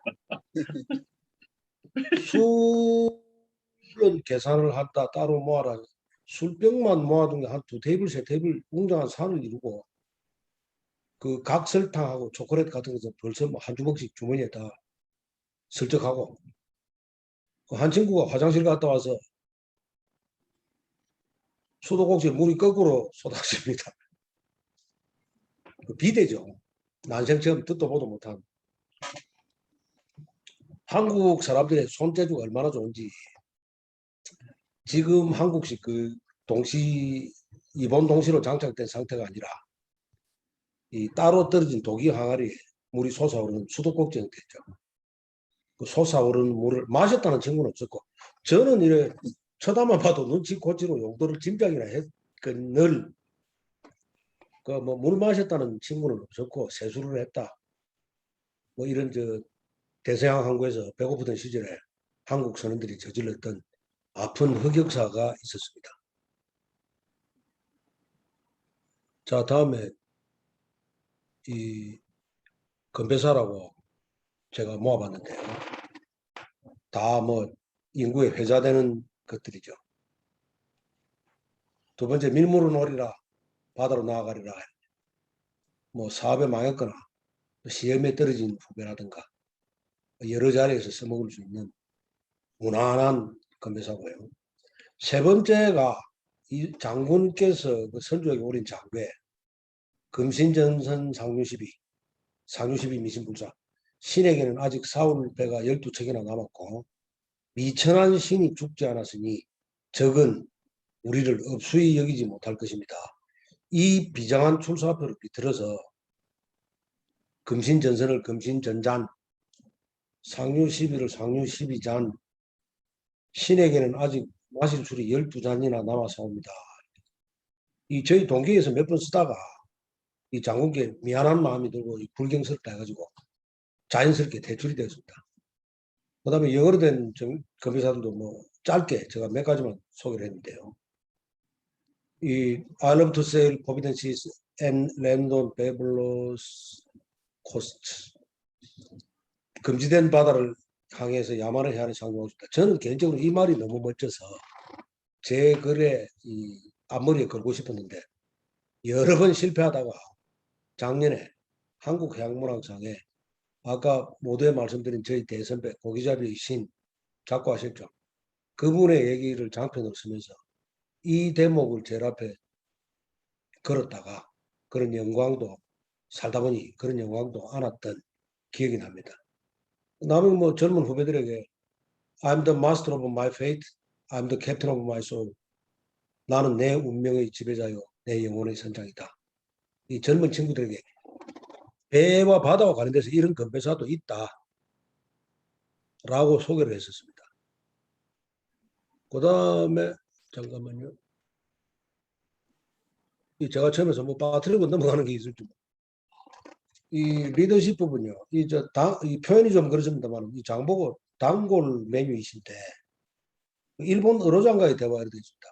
술은 계산을 한다 따로 모아라. 술병만 모아둔 게 한 2테이블, 3테이블 웅장한 산을 이루고 그 각설탕하고 초콜릿 같은 것은 벌써 뭐 한 주먹씩 주머니에 다 설적하고 그 한 친구가 화장실 갔다 와서 수도꼭지에 물이 거꾸로 쏟아집니다. 그 비대죠. 난생 처음 듣도 보도 못한. 한국 사람들의 손재주가 얼마나 좋은지 지금 한국식 그 동시 이본 동시로 장착된 상태가 아니라 이 따로 떨어진 독이 항아리에 물이 솟아오르는 수도꼭지 형태죠. 그 솟아오르는 물을 마셨다는 친구는 없었고 저는 이래 쳐다만 봐도 눈치 고치로 용도를 짐작이나 했늘 그 뭐 물 마셨다는 친구는 없었고 세수를 했다. 뭐 이런 대서양 항구에서 배고프던 시절에 한국 선원들이 저질렀던 아픈 흑역사가 있었습니다. 자, 다음에 이 건배사라고 제가 모아봤는데요. 다 뭐 인구에 회자되는 것들이죠. 두 번째 밀물을 노리라 바다로 나아가리라. 뭐 사업에 망했거나 시험에 떨어진 후배라든가 여러 자리에서 써먹을 수 있는 무난한 건배사고요. 세 번째가 이 장군께서 그 선조에게 오린 장괴 금신전선 상류십이 미신불사 신에게는 아직 사울배가 12척이나 남았고 미천한 신이 죽지 않았으니 적은 우리를 업수히 여기지 못할 것입니다. 이 비장한 출사표를 비틀어서 금신전선을 금신전잔 상류십이를 상류십이잔 신에게는 아직 마실 술이 12잔이나 남아서옵니다. 이 저희 동기에서 몇 번 쓰다가 이 장군께 미안한 마음이 들고 불경스럽다 해가지고 자연스럽게 대출이 되었습니다. 그 다음에 영어로 된 건배사들도 뭐 짧게 제가 몇 가지만 소개를 했는데요. 이 I love to sail forbidden seas and land on fabulous coasts. 금지된 바다를 향해서 야만을 해하는 장군하고 싶다. 저는 개인적으로 이 말이 너무 멋져서 제 글에 이 앞머리에 걸고 싶었는데 여러 번 실패하다가 작년에 한국해양문학상에 아까 모두에 말씀드린 저희 대선배 고기잡이 신 작고하셨죠. 그분의 얘기를 장편으로 쓰면서 이 대목을 제일 앞에 걸었다가 그런 영광도 살다 보니 그런 영광도 안았던 기억이 납니다. 남은 뭐 젊은 후배들에게 I'm the master of my fate, I'm the captain of my soul. 나는 내 운명의 지배자요, 내 영혼의 선장이다. 이 젊은 친구들에게 배와 바다와 관련돼서 이런 건배사도 있다 라고 소개를 했었습니다. 그 다음에 잠깐만요. 제가 처음에서 뭐 빠뜨리고 넘어가는 게 있을지. 이 리더십 부분요. 이 표현이 좀 그렇습니다만 이 장보고 단골 메뉴이신데 일본 어로장과의 대화를 했습니다.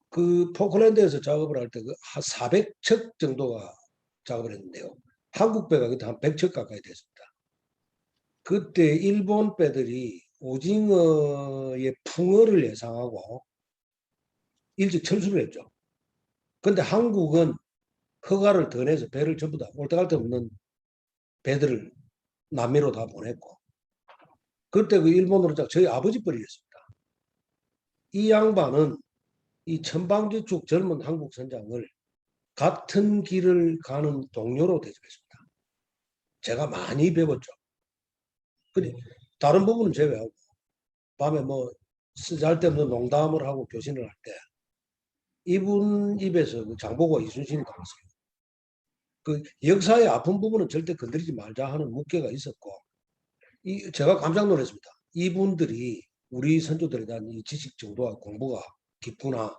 그 포클랜드에서 작업을 할 때 그 한 400척 정도가 작업을 했는데요. 한국 배가 그때 한 100척 가까이 됐습니다. 그때 일본 배들이 오징어의 풍어를 예상하고 일찍 철수를 했죠. 근데 한국은 허가를 더 내서 배를 전부 다 올 때 갈 데 없는 배들을 남미로 다 보냈고 그때 그 일본으로 저희 아버지 뻘이었습니다. 이 양반은 이 천방지축 젊은 한국 선장을 같은 길을 가는 동료로 대접했습니다. 제가 많이 배웠죠. 근데 다른 부분은 제외하고 밤에 뭐 쓰잘데없는 농담을 하고 교신을 할 때 이분 입에서 그 장보고 이순신이 나왔어요. 그 역사의 아픈 부분은 절대 건드리지 말자 하는 묵계가 있었고, 제가 깜짝 놀랐습니다. 이분들이 우리 선조들에 대한 이 지식 정도와 공부가 깊구나.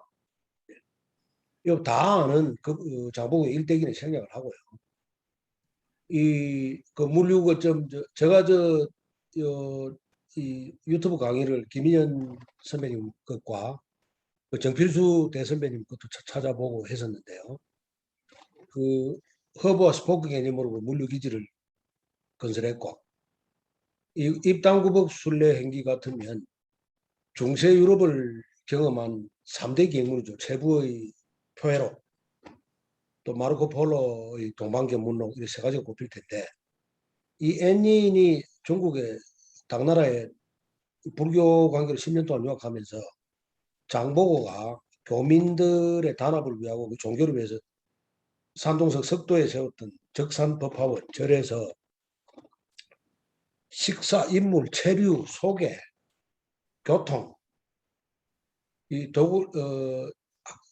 이거 다 아는 그 장보고의 일대기는 생략을 하고요. 그 물류가 제가 이 유튜브 강의를 김인현 선배님 것과 그 정필수 대선배님 것도 찾아보고 했었는데요. 그 허브와 스포크 개념으로 그 물류기지를 건설했고, 이 입당구복 순례 행기 같으면 중세 유럽을 경험한 3대 기행문이죠. 최부의 표해로, 또 마르코 폴로의 동방견문록, 이렇게 세 가지가 꼽힐 텐데, 이 앤닌이 중국의 당나라에 불교 관계를 10년 동안 유학하면서 장보고가 교민들의 단합을 위하고 그 종교를 위해서 산동석 석도에 세웠던 적산법화원 절에서 식사, 인물, 체류, 소개, 교통, 이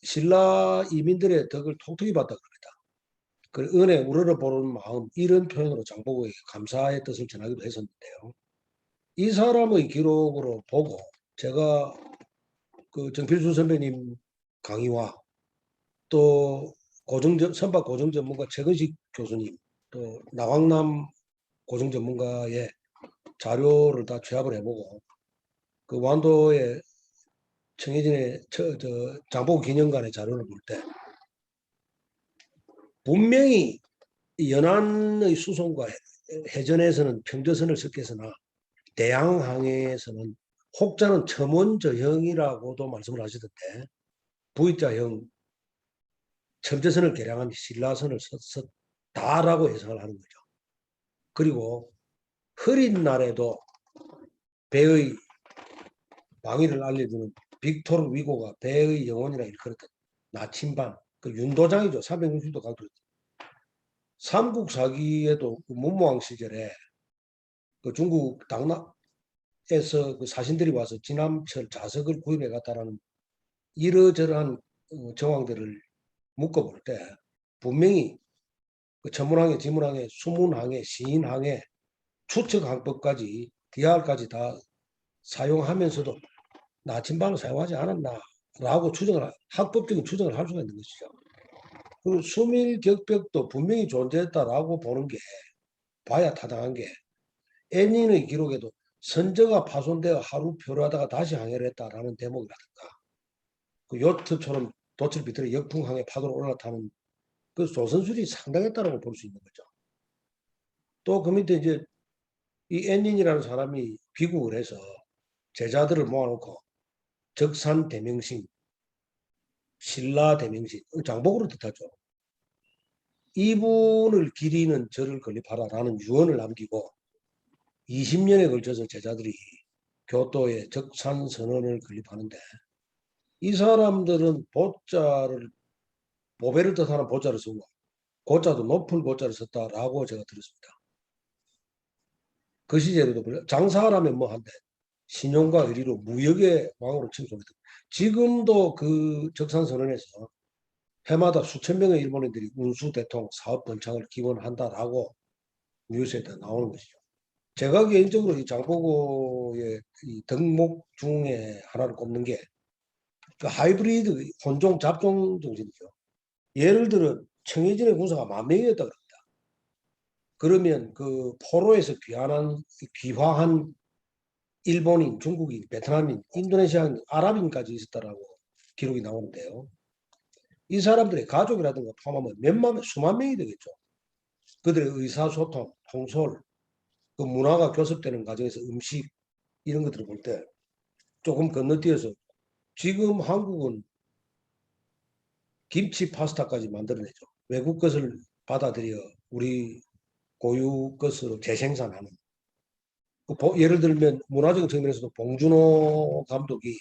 신라 이민들의 덕을 톡톡히 봤다 그럽니다. 그 은혜 우러러보는 마음, 이런 표현으로 장보고에게 감사의 뜻을 전하기도 했었는데요. 이 사람의 기록으로 보고 제가 그 정필수 선배님 강의와 또 선박 고정 전문가 최근식 교수님, 또 나광남 고정 전문가의 자료를 다 취합을 해보고 그 완도의 청해진의 장보고 기념관의 자료를 볼 때 분명히 연안의 수송과 해전에서는 평저선을 섞겠으나 대양항해에서는 혹자는 첨언저형이라고도 말씀을 하시던데 V자형 첨저선을 개량한 신라선을 썼다라고 해석을 하는 거죠. 그리고 흐린 날에도 배의 방위를 알려주는 빅토르 위고가 배의 영혼이라 일컬었던 나침반, 그 윤도장이죠. 360도 각도. 삼국사기에도 그 문무왕 시절에 그 중국 당나에서 그 사신들이 와서 진암철 자석을 구입해 갔다라는 이러저러한 정황들을 묶어볼 때 분명히 그 천문항해, 지문항해, 수문항해, 시인항해, 추측항법까지 DR까지 다 사용하면서도 나침반을 사용하지 않았나라고 학법적인 추정을 할 수가 있는 것이죠. 그리고 수밀격벽도 분명히 존재했다라고 보는 게 봐야 타당한 게 애닌의 기록에도 선저가 파손되어 하루 표류하다가 다시 항해를 했다라는 대목이라든가 그 요트처럼 돛을 비틀어 역풍항해 파도로 올라타는 그 조선술이 상당했다라고 볼 수 있는 거죠. 또 그 밑에 이제 이 애닌이라는 사람이 귀국을 해서 제자들을 모아놓고 적산 대명신, 신라 대명신, 장복으로 뜻하죠. 이분을 기리는 절을 건립하라라는 유언을 남기고 20년에 걸쳐서 제자들이 교토의 적산 선언을 건립하는데 이 사람들은 보배를 뜻하는 보자를 쓰고 고자도 높은 고자를 썼다라고 제가 들었습니다. 그 시절에도 장사하라면 뭐 한데 신용과 의리로 무역의 왕으로 칭송했다. 지금도 그 적산선언에서 해마다 수천 명의 일본인들이 운수, 대통, 사업 번창을 기원한다라고 뉴스에 다 나오는 것이죠. 제가 개인적으로 이 장보고의 이 덕목 중에 하나를 꼽는 게 그 하이브리드 혼종 잡종 정신이죠. 예를 들어 청해진의 군사가 10,000명이었다 그럽니다. 그러면 그 포로에서 귀화한 일본인, 중국인, 베트남인, 인도네시아인, 아랍인까지 있었다라고 기록이 나오는데요. 이 사람들의 가족이라든가 포함하면 수만 명이 되겠죠. 그들의 의사소통, 통솔, 그 문화가 교섭되는 과정에서 음식 이런 것들을 볼 때 조금 건너뛰어서 지금 한국은 김치 파스타까지 만들어내죠. 외국 것을 받아들여 우리 고유 것으로 재생산하는. 예를 들면 문화적인 측면에서도 봉준호 감독이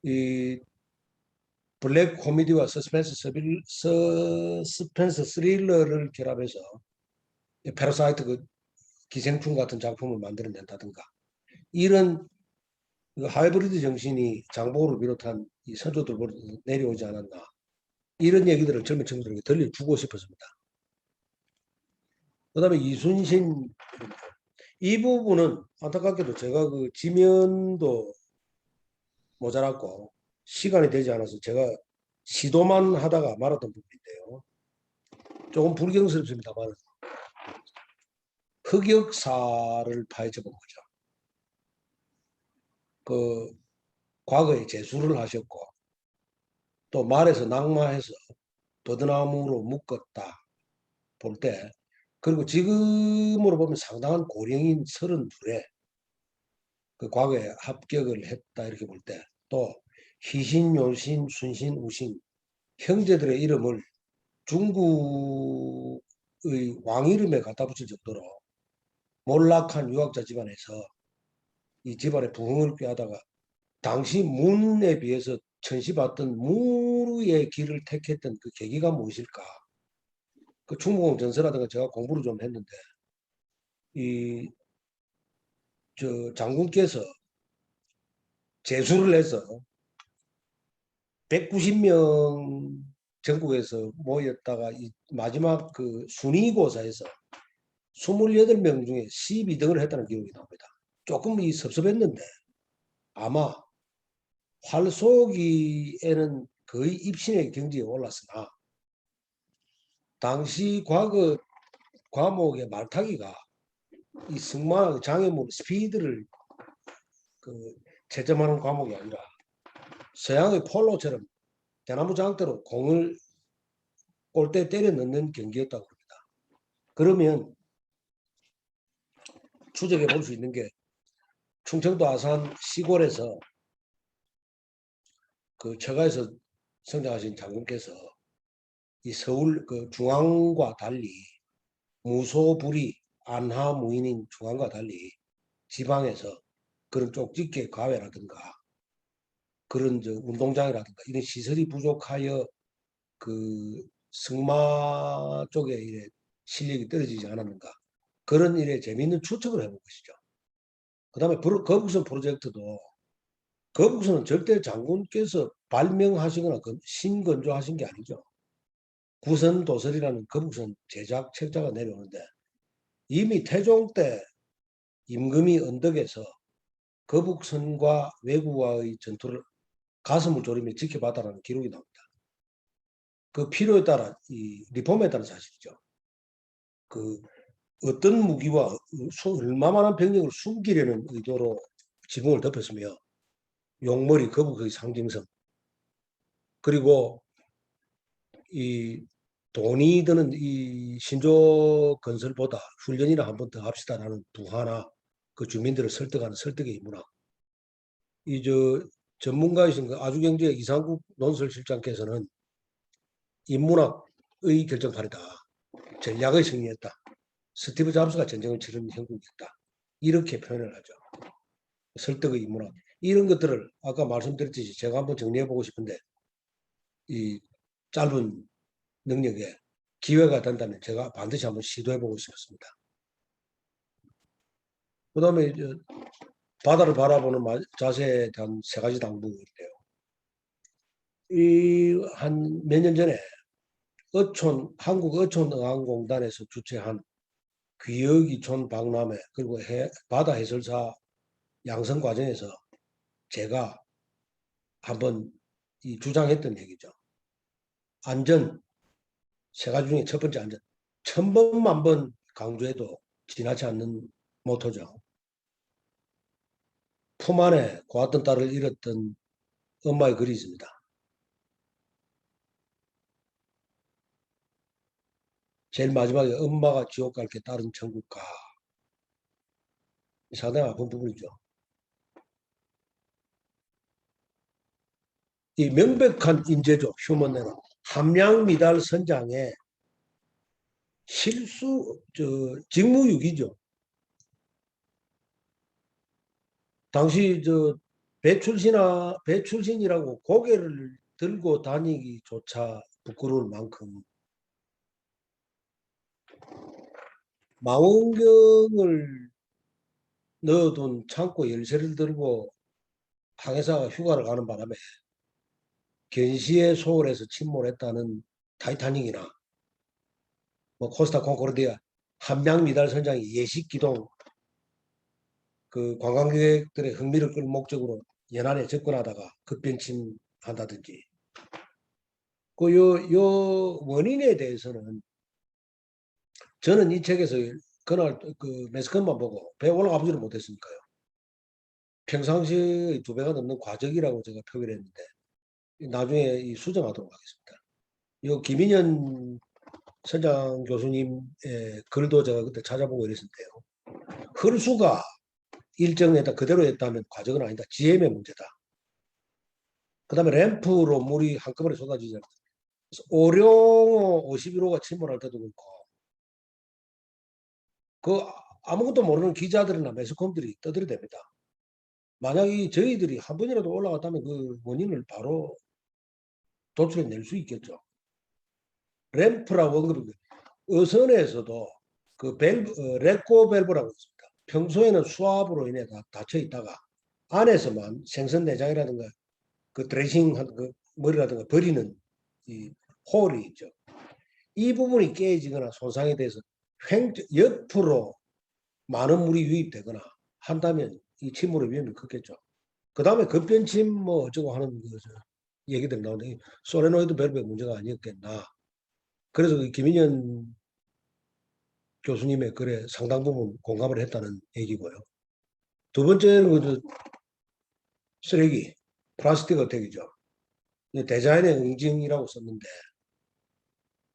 이 블랙 코미디와 서스펜스 스릴러를 결합해서 패러사이트 그 기생충 같은 작품을 만들어낸다든가 이런 그 하이브리드 정신이 장보고를 비롯한 이 선조들보다 내려오지 않았나. 이런 얘기들을 젊은 친구들에게 들려주고 싶었습니다. 그 다음에 이순신, 이 부분은 안타깝게도 제가 그 지면도 모자랐고 시간이 되지 않아서 제가 시도만 하다가 말았던 부분인데요. 조금 불경스럽습니다만 흑역사를 파헤쳐 본 거죠. 그 과거에 재수를 하셨고 또 말에서 낙마해서 버드나무로 묶었다 볼 때, 그리고 지금으로 보면 상당한 고령인 32에 그 과거에 합격을 했다 이렇게 볼 때, 또 희신, 요신, 순신, 우신 형제들의 이름을 중국의 왕 이름에 갖다 붙일 정도로 몰락한 유학자 집안에서 이 집안의 부흥을 꾀하다가 당시 문에 비해서 천시받던 무의 길을 택했던 그 계기가 무엇일까? 그 충무공 전설하다가 제가 공부를 좀 했는데 이 저 장군께서 제수를 해서 190명 전국에서 모였다가 이 마지막 그 순위고사에서 28명 중에 12등을 했다는 기록이 나옵니다. 조금 이 섭섭했는데 아마 활쏘기에는 거의 입신의 경지에 올랐으나 당시 과거 과목의 말타기가 이 승마 장애물 스피드를 그 채점하는 과목이 아니라 서양의 폴로처럼 대나무 장대로 공을 골대 때려 넣는 경기였다고 합니다. 그러면 추적해 볼 수 있는 게 충청도 아산 시골에서 그 처가에서 성장하신 장군께서 이 서울 그 중앙과 달리 무소불위 안하무인인 중앙과 달리 지방에서 그런 쪽집게 가외라든가 그런 저 운동장이라든가 이런 시설이 부족하여 그 승마 쪽에 이래 실력이 떨어지지 않았는가, 그런 일에 재미있는 추측을 해본 것이죠. 그 다음에 거북선 프로젝트도 거북선은 절대 장군께서 발명하시거나 신건조하신 게 아니죠. 구선도설이라는 거북선 제작 책자가 내려오는데 이미 태종 때 임금이 언덕에서 거북선과 외구와의 전투를 가슴을 졸이며 지켜봤다는 기록이 나옵니다. 그 필요에 따라 이 리폼에 따른 사실이죠. 그 어떤 무기와 얼마만한 병력을 숨기려는 의도로 지붕을 덮었으며 용머리 거북의 상징성, 그리고 이 돈이 드는 이 신조 건설보다 훈련이나 한 번 더 합시다라는 부하나 그 주민들을 설득하는 설득의 문학. 이 저 전문가이신 그 아주경제 이상국 논설실장께서는 인문학의 결정판이다. 전략의 승리였다. 스티브 잡스가 전쟁을 치른 형국이었다. 이렇게 표현을 하죠. 설득의 인문학. 이런 것들을 아까 말씀드렸듯이 제가 한번 정리해보고 싶은데 이 짧은 능력에 기회가 된다면 제가 반드시 한번 시도해보고 싶었습니다. 그 다음에 바다를 바라보는 자세에 대한 세 가지 당부인데요. 이 한 몇 년 전에 한국어촌어항공단에서 주최한 귀여기촌 박람회 그리고 바다 해설사 양성 과정에서 제가 한번 이 주장했던 얘기죠. 안전, 세 가지 중에 첫 번째 안전. 1000번, 10,000번 강조해도 지나치 않는 모토죠. 품 안에 고았던 딸을 잃었던 엄마의 글이 있습니다. 제일 마지막에 엄마가 지옥 갈게 딸은 천국 가. 상당히 아픈 부분이죠. 이 명백한 인재죠. 휴먼에는 함량미달 선장의 실수 직무유기죠. 당시 배출신이라고 고개를 들고 다니기조차 부끄러울 만큼 망원경을 넣어둔 창고 열쇠를 들고 항해사가 휴가를 가는 바람에 견시에 소홀해서 침몰했다는 타이타닉이나 뭐 코스타 콩코르디아 함양 미달 선장이 예식 기동 그 관광객들의 흥미를 끌 목적으로 연안에 접근하다가 급변침한다든지 요 원인에 대해서는 저는 이 책에서 그날 그 매스컴만 보고 배에 올라가 보지를 못했으니까요. 평상시의 2배가 넘는 과적이라고 제가 표기를 했는데 나중에 수정하도록 하겠습니다. 이 김인현 선장 교수님의 글도 제가 그때 찾아보고 이랬는데요. 흘수가 일정에다 그대로 했다면 과적은 아니다. GM의 문제다. 그 다음에 램프로 물이 한꺼번에 쏟아지지 않다. 오룡호 51호가 침몰할 때도 그렇고 그 아무것도 모르는 기자들이나 매스컴들이 떠들어댑니다. 만약에 저희들이 한 번이라도 올라갔다면 그 원인을 바로 도출해낼 수 있겠죠. 램프라고 언급한 어선에서도 그 밸브, 레코 밸브라고 있습니다. 평소에는 수압으로 인해 닫혀 있다가 안에서만 생선 내장이라든가 그 드레싱한 그 머리라든가 버리는 이 홀이 있죠. 이 부분이 깨지거나 손상에 대해서 옆으로 많은 물이 유입되거나 한다면 이 침몰의 위험이 크겠죠. 그 다음에 급변침 뭐 어쩌고 하는 그 얘기들 나오는데 소레노이드 밸브의 문제가 아니었겠나. 그래서 그 김인현 교수님의 글에 상당 부분 공감을 했다는 얘기고요. 두 번째는 그 쓰레기, 플라스틱 어택이죠. 대자연의 응징이라고 썼는데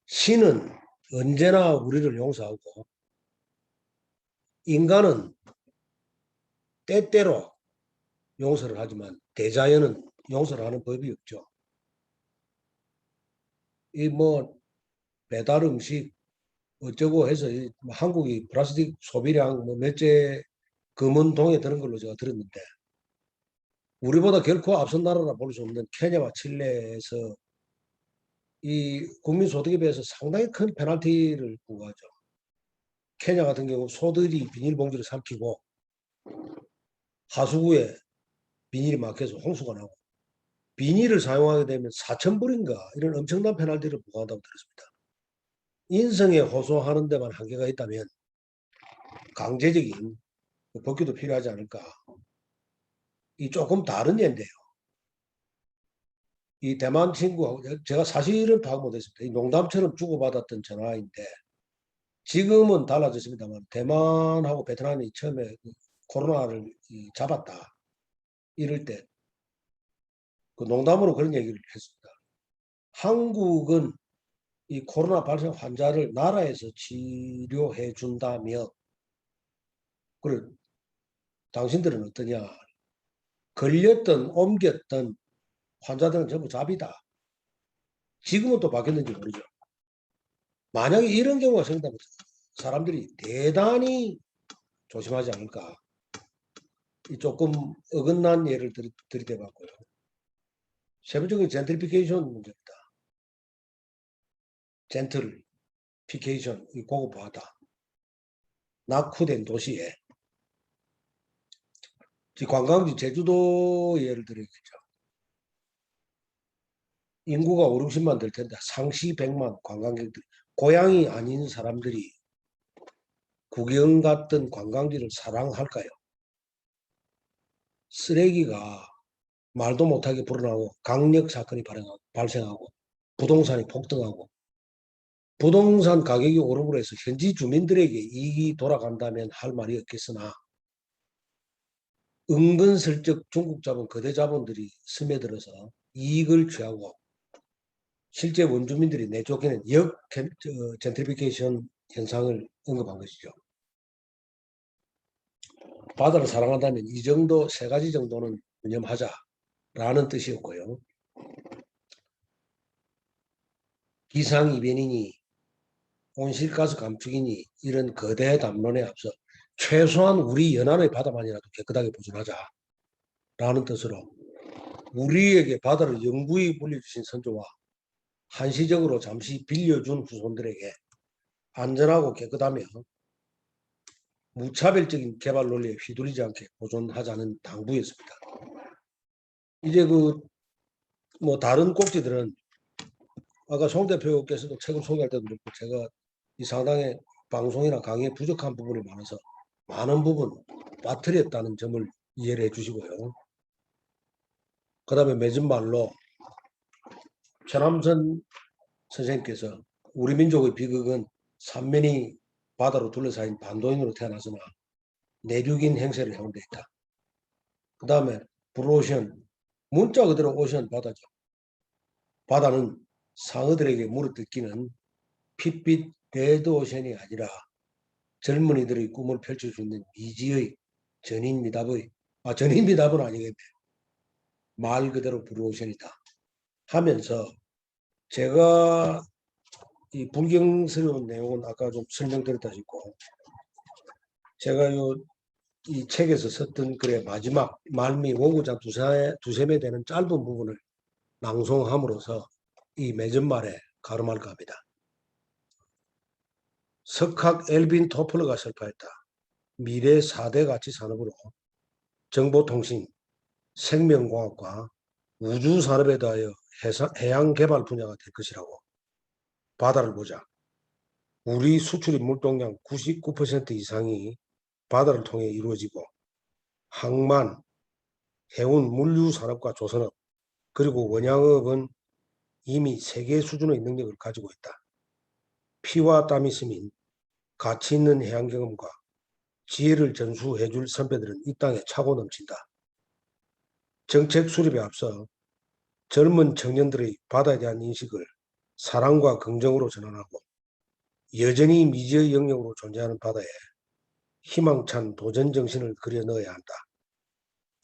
신은 언제나 우리를 용서하고 인간은 때때로 용서를 하지만 대자연은 용서를 하는 법이 없죠. 이 뭐 배달 음식 어쩌고 해서 한국이 플라스틱 소비량 뭐 몇째 금은동에 드는 걸로 제가 들었는데 우리보다 결코 앞선 나라라 볼 수 없는 케냐와 칠레에서 이 국민 소득에 비해서 상당히 큰 페널티를 부과하죠. 케냐 같은 경우 소들이 비닐봉지를 삼키고 하수구에 비닐이 막혀서 홍수가 나고 비닐을 사용하게 되면 4,000불인가 이런 엄청난 페널티를 부과한다고 들었습니다. 인성에 호소하는 데만 한계가 있다면 강제적인 법규도 필요하지 않을까. 이 조금 다른 예인데요. 이 대만 친구하고 제가 사실은 파악 못했습니다. 이 농담처럼 주고받았던 전화인데 지금은 달라졌습니다만 대만하고 베트남이 처음에 코로나를 잡았다 이럴 때 그 농담으로 그런 얘기를 했습니다. 한국은 이 코로나 발생 환자를 나라에서 치료해 준다며 그래 당신들은 어떠냐. 걸렸던 옮겼던 환자들은 전부 잡이다. 지금은 또 바뀌었는지 모르죠. 만약에 이런 경우가 생긴다면 사람들이 대단히 조심하지 않을까. 조금 어긋난 예를 들이대봤고요. 세부적인 젠트리피케이션 문제입니다. 젠트리피케이션, 고급화하다. 낙후된 도시에 관광지 제주도 예를 들겠죠. 인구가 5, 60만 될 텐데 상시 100만 관광객들 고향이 아닌 사람들이 구경 갔던 관광지를 사랑할까요? 쓰레기가 말도 못하게 불어나고 강력 사건이 발생하고 부동산이 폭등하고 부동산 가격이 오름으로 해서 현지 주민들에게 이익이 돌아간다면 할 말이 없겠으나 은근슬쩍 중국 자본 거대 자본들이 스며들어서 이익을 취하고 실제 원주민들이 내쫓기는 젠트리피케이션 현상을 언급한 것이죠. 바다를 사랑한다면 이 정도 세 가지 정도는 유념하자라는 뜻이었고요. 기상이변이니 온실가스 감축이니 이런 거대 담론에 앞서 최소한 우리 연안의 바다만이라도 깨끗하게 보존하자라는 뜻으로 우리에게 바다를 영구히 물려주신 선조와 한시적으로 잠시 빌려준 후손들에게 안전하고 깨끗하며 무차별적인 개발 논리에 휘둘리지 않게 보존하자는 당부였습니다. 이제 뭐 다른 꼭지들은 아까 송 대표께서도 책을 소개할 때도 그렇고 제가 이 상당히 방송이나 강의에 부족한 부분이 많아서 많은 부분 빠뜨렸다는 점을 이해를 해주시고요. 그 다음에 맺은 말로 최남선 선생님께서 우리 민족의 비극은 삼면이 바다로 둘러싸인 반도인으로 태어나서나 내륙인 행세를 해온 데 있다. 그 다음에 블루오션, 문자 그대로 오션 바다죠. 바다는 상어들에게 물어뜯기는 핏빛 레드오션이 아니라 젊은이들의 꿈을 펼칠 수 있는 미지의 전인미답은 아니겠네. 말 그대로 블루오션이다 하면서 제가 이 불경스러운 내용은 아까 좀 설명드렸다시고 제가 이 책에서 썼던 글의 마지막 말미 오구자 두세 매 되는 짧은 부분을 낭송함으로써 이 맺은말에 가름할까 합니다. 석학 엘빈 토플러가 설파했다. 미래 4대 가치 산업으로 정보통신, 생명공학과 우주산업에 더하여 해양개발 분야가 될 것이라고. 바다를 보자. 우리 수출입 물동량 99% 이상이 바다를 통해 이루어지고 항만, 해운 물류산업과 조선업, 그리고 원양업은 이미 세계 수준의 능력을 가지고 있다. 피와 땀이 스민 가치 있는 해양 경험과 지혜를 전수해줄 선배들은 이 땅에 차고 넘친다. 정책 수립에 앞서 젊은 청년들의 바다에 대한 인식을 사랑과 긍정으로 전환하고 여전히 미지의 영역으로 존재하는 바다에 희망찬 도전 정신을 그려 넣어야 한다.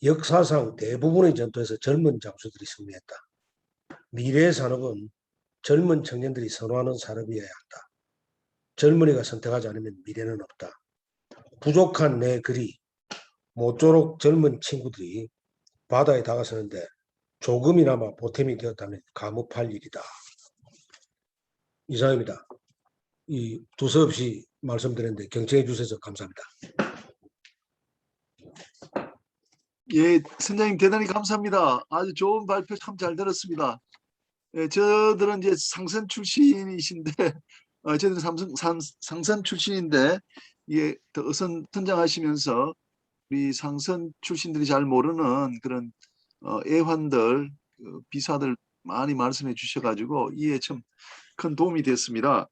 역사상 대부분의 전투에서 젊은 장수들이 승리했다. 미래의 산업은 젊은 청년들이 선호하는 산업이어야 한다. 젊은이가 선택하지 않으면 미래는 없다. 부족한 내 글이 모쪼록 젊은 친구들이 바다에 다가서는데 조금이나마 보탬이 되었다면 감업할 일이다. 이상입니다. 이 두서없이 말씀드렸는데 경청해 주셔서 감사합니다. 예, 선장님 대단히 감사합니다. 아주 좋은 발표 참 잘 들었습니다. 예, 저들은 이제 상선 출신이신데, 저들은 상선 출신인데, 이게 더 어선 선장하시면서 우리 상선 출신들이 잘 모르는 그런 애환들, 비사들 많이 말씀해 주셔가지고 이해 참 큰 도움이 됐습니다.